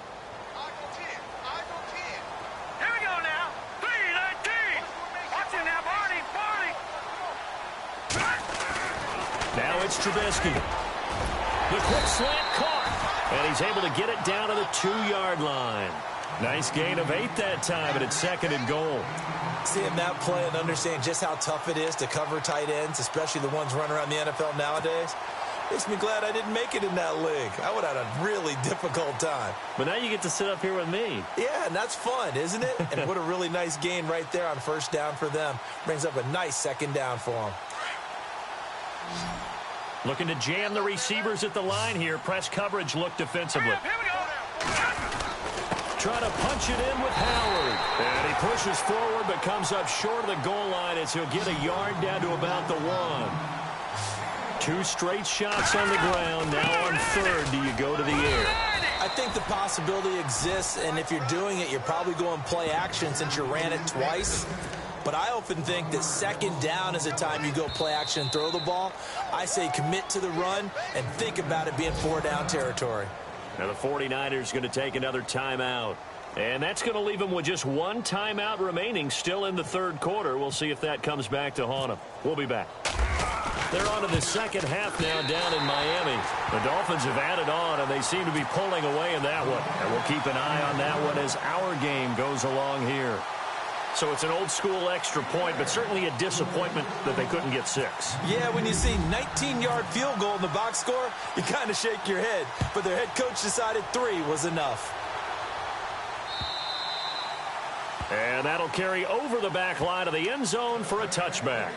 we go now. 3-19. Watch it now, Barney.
Now it's Trubisky. The quick slant caught. And he's able to get it down to the 2-yard line. Nice gain of 8 that time, but it's 2nd and goal.
Seeing that play and understanding just how tough it is to cover tight ends, especially the ones running around the NFL nowadays, makes me glad I didn't make it in that league. I would have had a really difficult time.
But now you get to sit up here with me.
Yeah, and that's fun, isn't it? And what a really nice gain right there on 1st down for them. Brings up a nice 2nd down for them.
Looking to jam the receivers at the line here. Press coverage look defensively.
Here we go.
Trying to punch it in with Howard. And he pushes forward but comes up short of the goal line as he'll get a yard down to about the 1. 2 straight shots on the ground. Now on 3rd, do you go to the air?
I think the possibility exists, and if you're doing it, you're probably going play action since you ran it twice. But I often think that 2nd down is the time you go play action and throw the ball. I say commit to the run and think about it being 4-down territory.
Now the 49ers going to take another timeout. And that's going to leave them with just 1 timeout remaining still in the 3rd quarter. We'll see if that comes back to haunt them. We'll be back. They're on to the 2nd half now down in Miami. The Dolphins have added on, and they seem to be pulling away in that one. And we'll keep an eye on that one as our game goes along here. So it's an old-school extra point, but certainly a disappointment that they couldn't get 6.
Yeah, when you see 19-yard field goal in the box score, you kind of shake your head. But their head coach decided 3 was enough.
And that'll carry over the back line of the end zone for a touchback.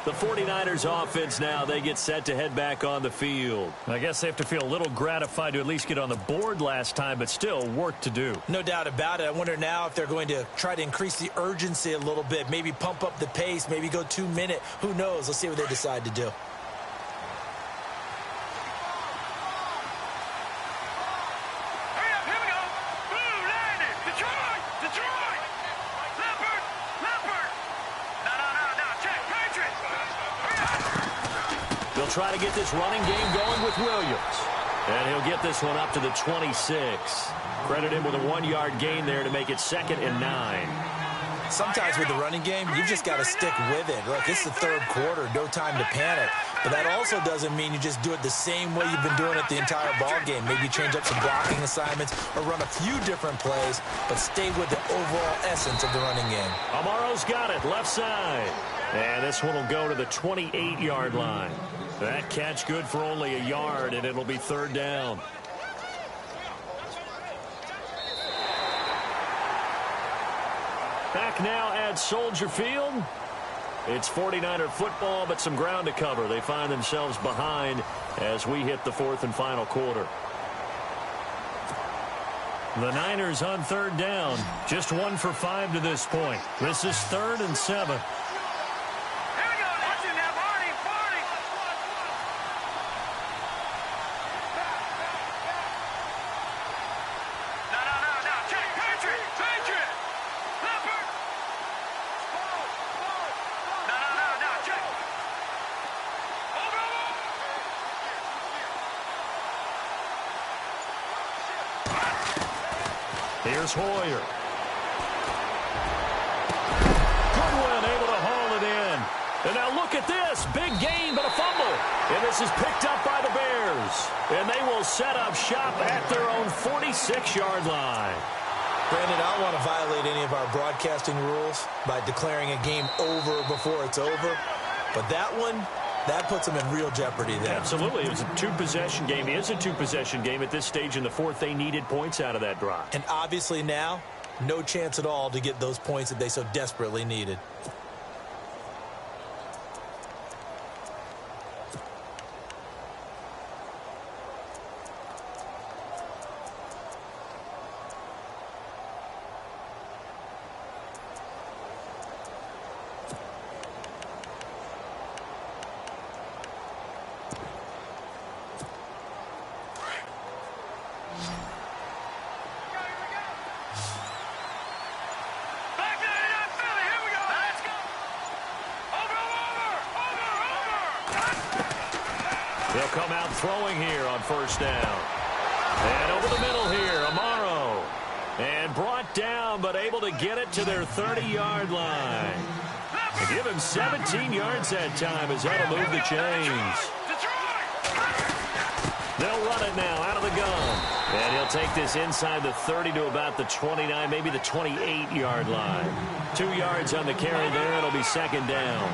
The 49ers offense now, they get set to head back on the field. I guess they have to feel a little gratified to at least get on the board last time, but still work to do.
No doubt about it. I wonder now if they're going to try to increase the urgency a little bit, maybe pump up the pace, maybe go 2-minute. Who knows? Let's see what they decide to do.
Try to get this running game going with Williams. And he'll get this one up to the 26. Credit him with a 1-yard gain there to make it 2nd and 9.
Sometimes with the running game, you've just got to stick with it. Look, it's the third quarter, no time to panic. But that also doesn't mean you just do it the same way you've been doing it the entire ball game. Maybe change up some blocking assignments or run a few different plays, but stay with the overall essence of the running game.
Amaro's got it, left side. And this one will go to the 28-yard line. That catch good for only a yard, and it'll be third down. Back now at Soldier Field. It's 49er football, but some ground to cover. They find themselves behind as we hit the fourth and final quarter. The Niners on third down. Just 1 for 5 to this point. This is 3rd and 7. Here's Hoyer. Goodwin able to haul it in. And now look at this. Big gain, but a fumble. And this is picked up by the Bears. And they will set up shop at their own 46-yard line.
Brandon, I don't want to violate any of our broadcasting rules by declaring a game over before it's over. But that one, that puts them in real jeopardy there.
Absolutely. It was a two-possession game. It is a two-possession game. At this stage in the fourth, they needed points out of that drive.
And obviously now, no chance at all to get those points that they so desperately needed.
They'll come out throwing here on first down. And over the middle here, Amaro. And brought down, but able to get it to their 30-yard line. They give him 17 yards that time as that'll move the chains. They'll run it now out of the gun. And he'll take this inside the 30 to about the 29, maybe the 28-yard line. 2 yards on the carry there. It'll be second down.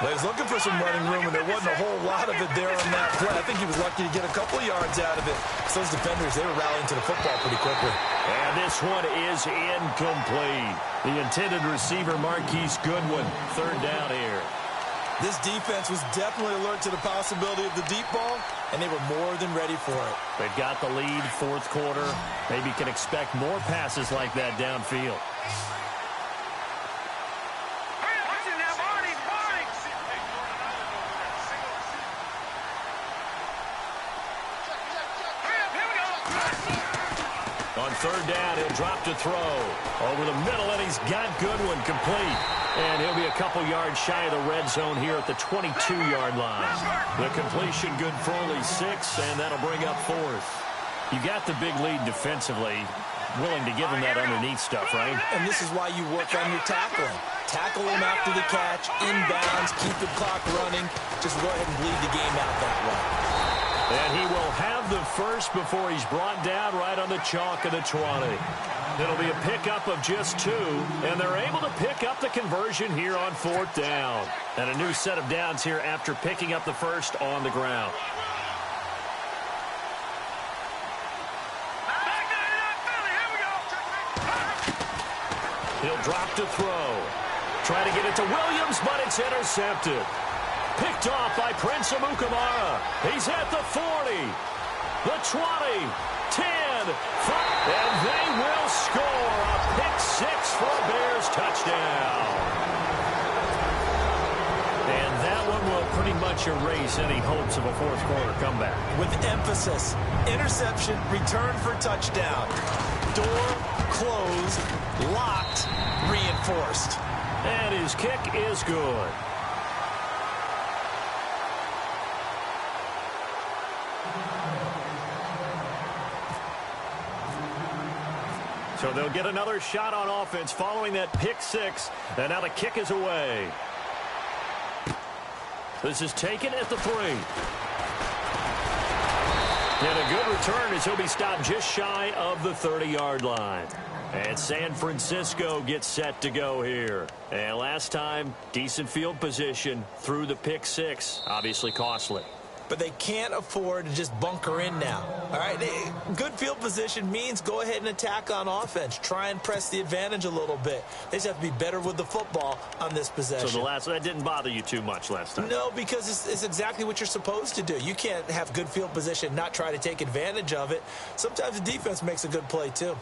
Well, he was looking for some running room, and there wasn't a whole lot of it there on that play. I think he was lucky to get a couple of yards out of it. So those defenders, they were rallying to the football pretty quickly.
And this one is incomplete. The intended receiver, Marquise Goodwin. Third down here.
This defense was definitely alert to the possibility of the deep ball, and they were more than ready for it.
They've got the lead, fourth quarter. Maybe can expect more passes like that downfield. On third down, he'll drop to throw. Over the middle, and he's got Goodwin complete. And he'll be a couple yards shy of the red zone here at the 22-yard line. The completion good for only 6, and that'll bring up fourth. You got the big lead defensively. Willing to give him that underneath stuff, right?
And this is why you work on your tackling. Tackle him after the catch, inbounds, keep the clock running. Just go ahead and bleed the game out that way.
And he will have the first before he's brought down right on the chalk of the 20. It'll be a pickup of just 2, and they're able to pick up the conversion here on fourth down. And a new set of downs here after picking up the first on the ground. He'll drop to throw. Try to get it to Williams, but it's intercepted. Picked off by Prince Amukamara. He's at the 40, the 20, 10, 5, and they will score a pick-6 for a Bears touchdown. And that one will pretty much erase any hopes of a fourth quarter comeback.
With emphasis, interception, return for touchdown. Door closed, locked, reinforced.
And his kick is good. So they'll get another shot on offense following that pick six. And now the kick is away. This is taken at the 3. And a good return as he'll be stopped just shy of the 30-yard line. And San Francisco gets set to go here. And last time, decent field position through the pick six. Obviously costly.
But they can't afford to just bunker in now. All right, good field position means go ahead and attack on offense. Try and press the advantage a little bit. They just have to be better with the football on this possession.
So that didn't bother you too much last time?
No, because it's exactly what you're supposed to do. You can't have good field position, not try to take advantage of it. Sometimes the defense makes a good play too.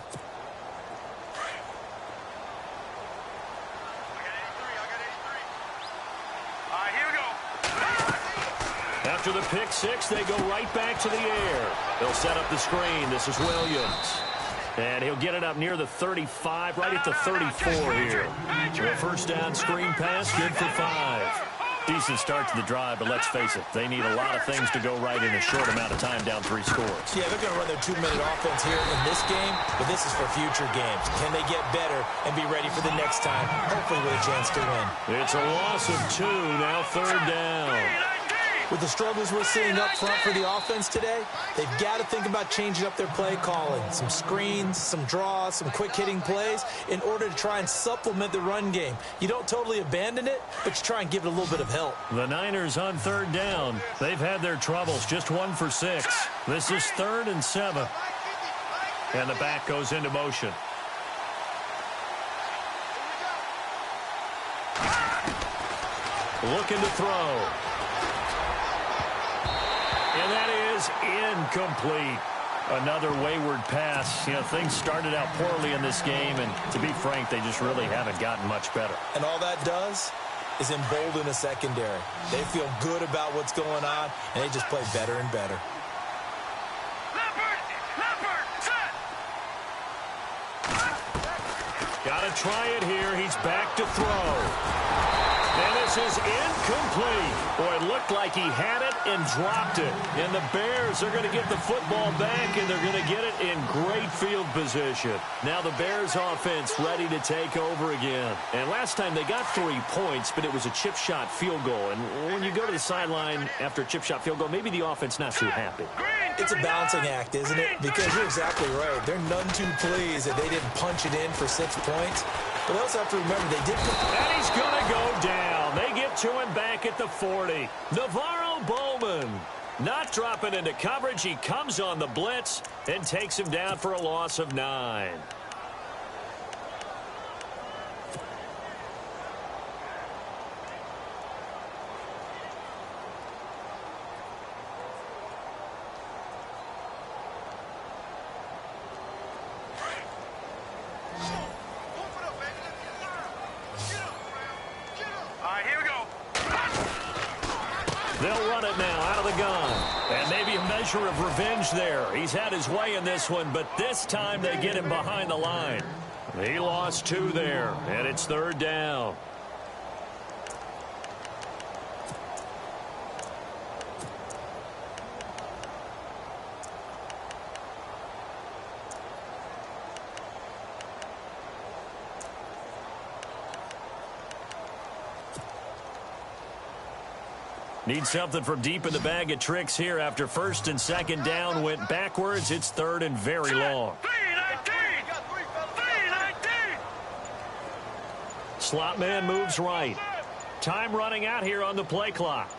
After the pick six, they go right back to the air. They'll set up the screen. This is Williams. And he'll get it up near the 35, right at the 34 here. A first down screen pass, good for 5. Decent start to the drive, but let's face it, they need a lot of things to go right in a short amount of time, down 3 scores.
Yeah, they're going to run their 2-minute offense here in this game, but this is for future games. Can they get better and be ready for the next time, hopefully with a chance to win?
It's a loss of 2, now 3rd down.
With the struggles we're seeing up front for the offense today, they've got to think about changing up their play calling. Some screens, some draws, some quick-hitting plays in order to try and supplement the run game. You don't totally abandon it, but you try and give it a little bit of help.
The Niners on 3rd down. They've had their troubles, just 1 for 6. This is 3rd and 7. And the back goes into motion. Looking to throw. And that is incomplete. Another wayward pass. You know, things started out poorly in this game, and to be frank, they just really haven't gotten much better.
And all that does is embolden a secondary. They feel good about what's going on, and they just play better and better.
Leopard, set.
Got to try it here. He's back to throw. And this is incomplete. Boy, it looked like he had it and dropped it. And the Bears are going to get the football back, and they're going to get it in great field position. Now the Bears offense ready to take over again. And last time they got 3 points, but it was a chip shot field goal. And when you go to the sideline after a chip shot field goal, maybe the offense not too happy.
It's a balancing act, isn't it? Because you're exactly right. They're none too pleased that they didn't punch it in for 6 points. But they also have to remember they did.
And he's going to go down. They get to him back at the 40. Navarro Bowman not dropping into coverage. He comes on the blitz and takes him down for a loss of 9. They'll run it now out of the gun. And maybe a measure of revenge there. He's had his way in this one, but this time they get him behind the line. He lost 2 there, and it's 3rd down. Need something from deep in the bag of tricks here after 1st and 2nd down went backwards. It's 3rd and very long. Slot man moves right. Time running out here on the play clock.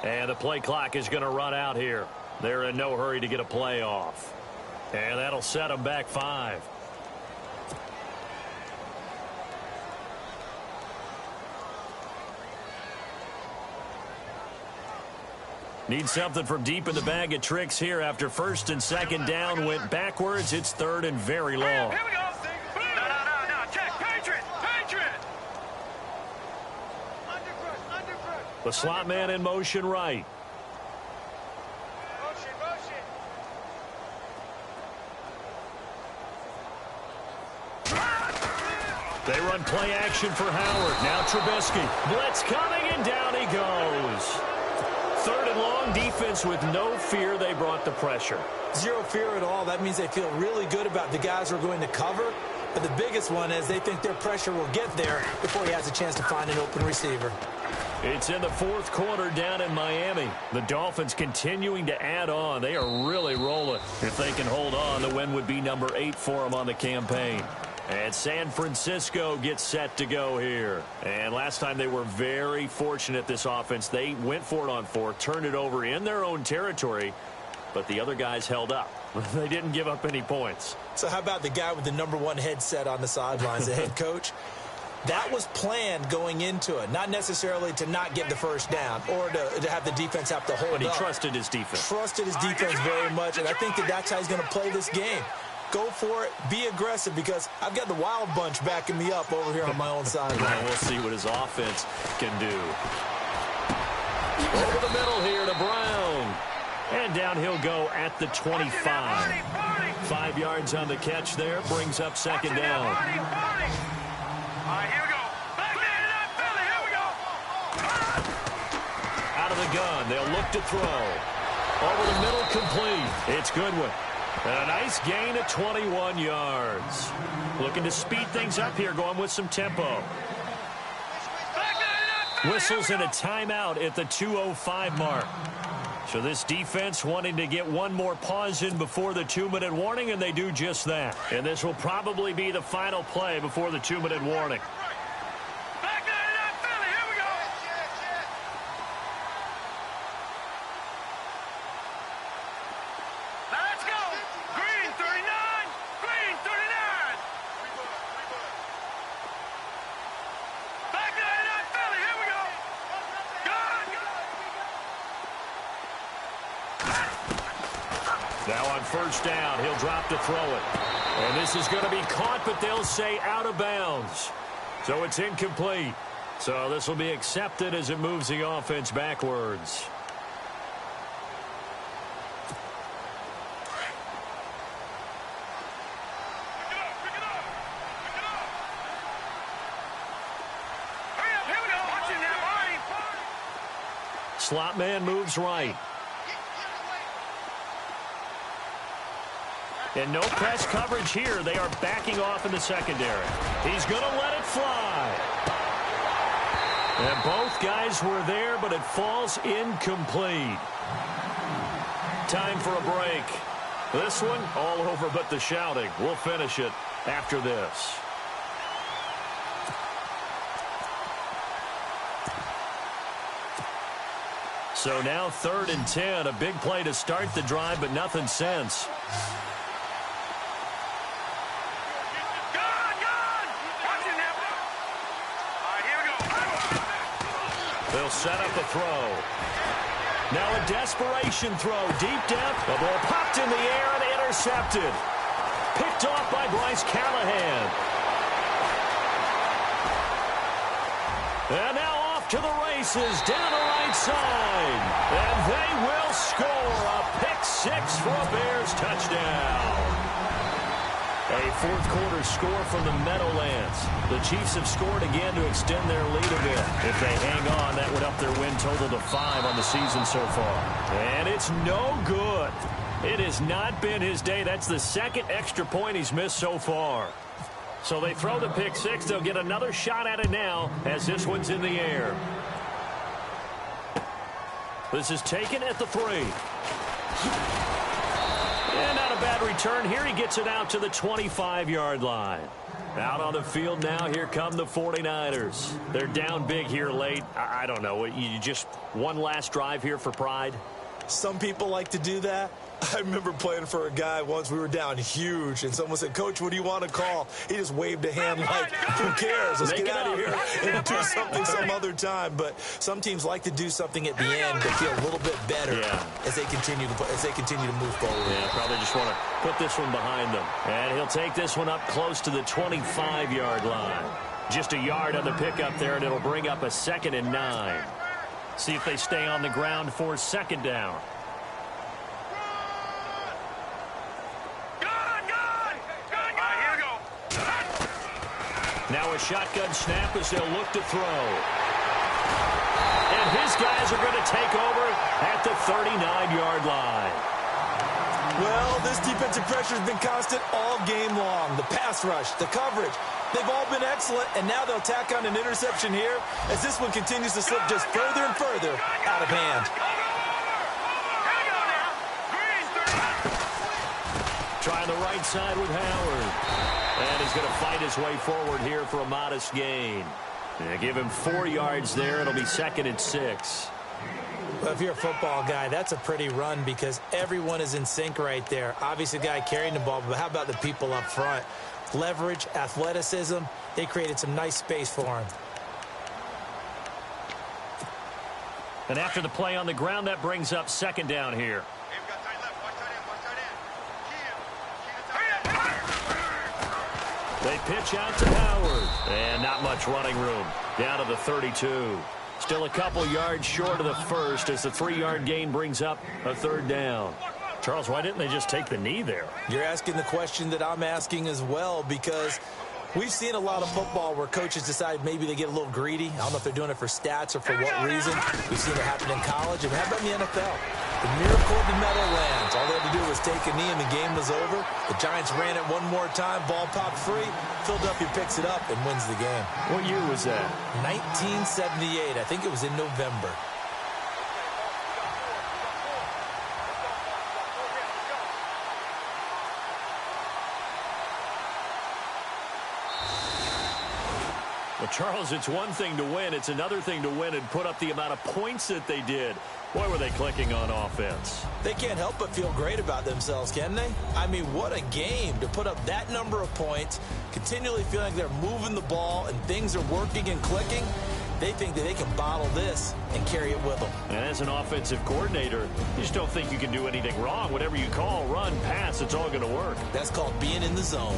And the play clock is going to run out here. They're in no hurry to get a play off. And that'll set them back 5. Need something from deep in the bag of tricks here after 1st and 2nd down went backwards. It's 3rd and very long.
Here we go. No. Check. Patriot.
The slot man in motion right.
Motion.
They run play action for Howard. Now Trubisky. Blitz coming, and down he goes. 3rd and long, defense with no fear. They brought the pressure.
Zero fear at all. That means they feel really good about the guys who are going to cover. But the biggest one is they think their pressure will get there before he has a chance to find an open receiver.
It's in the 4th quarter down in Miami. The Dolphins continuing to add on. They are really rolling. If they can hold on, the win would be number 8 for them on the campaign. And San Francisco gets set to go here. And last time they were very fortunate, this offense. They went for it on 4th, turned it over in their own territory, but the other guys held up. They didn't give up any points.
So how about the guy with the #1 headset on the sidelines, the head coach? That was planned going into it, not necessarily to not get the first down or to have the defense have to hold up.
But he trusted his defense.
Trusted his defense very much, and I think that's how he's going to play this game. Go for it. Be aggressive, because I've got the wild bunch backing me up over here on my own sideline.
We'll see what his offense can do. Over the middle here to Brown. And down he'll go at the 25. 5 yards on the catch there. Brings up 2nd down.
All right, here we go. Back there, that Philly. Here we go.
Out of the gun. They'll look to throw. Over the middle, complete. It's Goodwin. And a nice gain of 21 yards. Looking to speed things up here, going with some tempo. Whistles and a timeout at the 2:05 mark. So this defense wanting to get one more pause in before the 2-minute warning, and they do just that. And this will probably be the final play before the 2-minute warning.
Back there, that Philly. Here we go. Let's go. Green 39. Green 39. Back there, that Philly. Here we go.
Now on 1st down, he'll drop to throw it. And this is going to be caught, but they'll say out of bounds. So it's incomplete. So this will be accepted as it moves the offense backwards. Slot man moves right. And no press coverage here. They are backing off in the secondary. He's going to let it fly. And both guys were there, but it falls incomplete. Time for a break. This one all over but the shouting. We'll finish it after this. So now 3rd and 10. A big play to start the drive, but nothing since. They'll set up a throw. Now a desperation throw. Deep down. The ball popped in the air and intercepted. Picked off by Bryce Callahan. And now off to the races down the right side. And they will score a pick-6 for a Bears touchdown. A 4th quarter score from the Meadowlands. The Chiefs have scored again to extend their lead a bit. If they hang on, that would up their win total to 5 on the season so far. And it's no good. It has not been his day. That's the 2nd extra point he's missed so far. So they throw the pick-6. They'll get another shot at it now as this one's in the air. This is taken at the 3. And not a bad return here. He gets it out to the 25-yard line. Out on the field now, here come the 49ers. They're down big here late. I don't know. You just one last drive here for pride?
Some people like to do that. I remember playing for a guy once. We were down huge, and someone said, "Coach, what do you want to call?" He just waved a hand like, "Who cares? Let's get out of here and do something some other time." But some teams like to do something at the end to feel a little bit better as they continue to move forward.
Yeah, probably just want to put this one behind them. And he'll take this one up close to the 25-yard line. Just a yard on the pickup there, and it'll bring up a 2nd and 9. See if they stay on the ground for 2nd down. Now a shotgun snap as they'll look to throw. And his guys are going to take over at the 39-yard line.
Well, this defensive pressure has been constant all game long. The pass rush, the coverage, they've all been excellent, and now they'll tack on an interception here as this one continues to slip just further and further out of hand.
Trying the right side with Howard. And he's going to fight his way forward here for a modest gain. They give him 4 yards there. It'll be 2nd and 6.
Well, if you're a football guy, that's a pretty run because everyone is in sync right there. Obviously, the guy carrying the ball, but how about the people up front? Leverage, athleticism, they created some nice space for him.
And after the play on the ground, that brings up 2nd down here. They pitch out to Howard. And not much running room. Down to the 32. Still a couple yards short of the first as the 3-yard gain brings up a 3rd down. Charles, why didn't they just take the knee there?
You're asking the question that I'm asking as well because we've seen a lot of football where coaches decide maybe they get a little greedy. I don't know if they're doing it for stats or for what reason. We've seen it happen in college. And how about in the NFL? The miracle of the Meadowlands. All they had to do was take a knee and the game was over. The Giants ran it one more time. Ball popped free. Philadelphia picks it up and wins the game.
What year was that?
1978. I think it was in November.
Well, Charles, it's one thing to win. It's another thing to win and put up the amount of points that they did. Boy, were they clicking on offense.
They can't help but feel great about themselves, can they? I mean, what a game to put up that number of points, continually feeling like they're moving the ball and things are working and clicking. They think that they can bottle this and carry it with them.
And as an offensive coordinator, you just don't think you can do anything wrong. Whatever you call, run, pass, it's all going to work.
That's called being in the zone.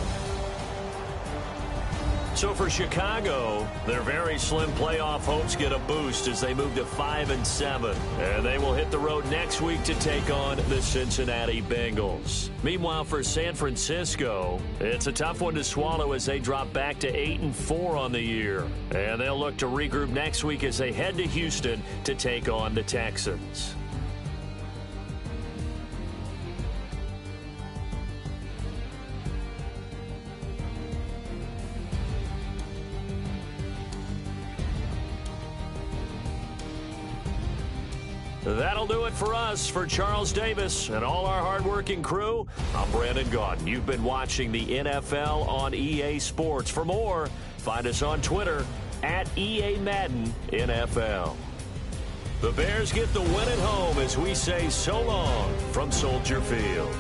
So for Chicago, their very slim playoff hopes get a boost as they move to 5-7. And they will hit the road next week to take on the Cincinnati Bengals. Meanwhile, for San Francisco, it's a tough one to swallow as they drop back to 8-4 on the year. And they'll look to regroup next week as they head to Houston to take on the Texans. That'll do it for us. For Charles Davis and all our hardworking crew, I'm Brandon Gaudin. You've been watching the NFL on EA Sports. For more, find us on Twitter at EA Madden NFL. The Bears get the win at home as we say so long from Soldier Field.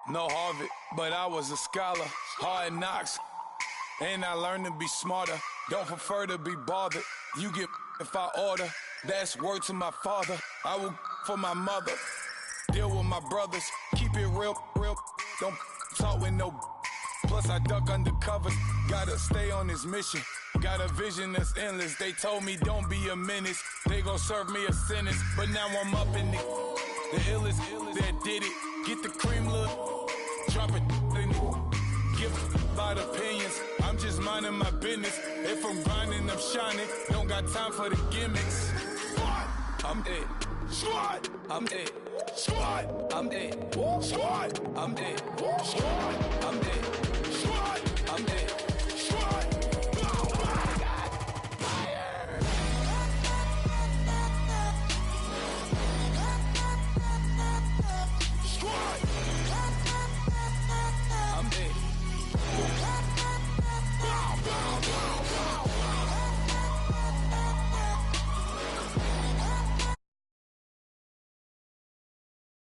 No Harvard, but I was a scholar. Hard knocks, and I learned to be smarter. Don't prefer to be bothered. You get if I order. That's word to my father. I will for my mother. Deal with my brothers. Keep it real. Don't talk with no. Plus I duck undercover. Gotta stay on this mission. Got a vision that's endless. They told me don't be a menace. They gon' serve me a sentence. But now I'm up in the illest that did it. Get the cream look. Drop it in it. Give about opinions. I'm just minding my business. If I'm grinding, I'm shining. Don't got time for the gimmicks. I'm dead. Squad, I'm dead. Squad, I'm dead. Squad, I'm dead. Squad, I'm dead.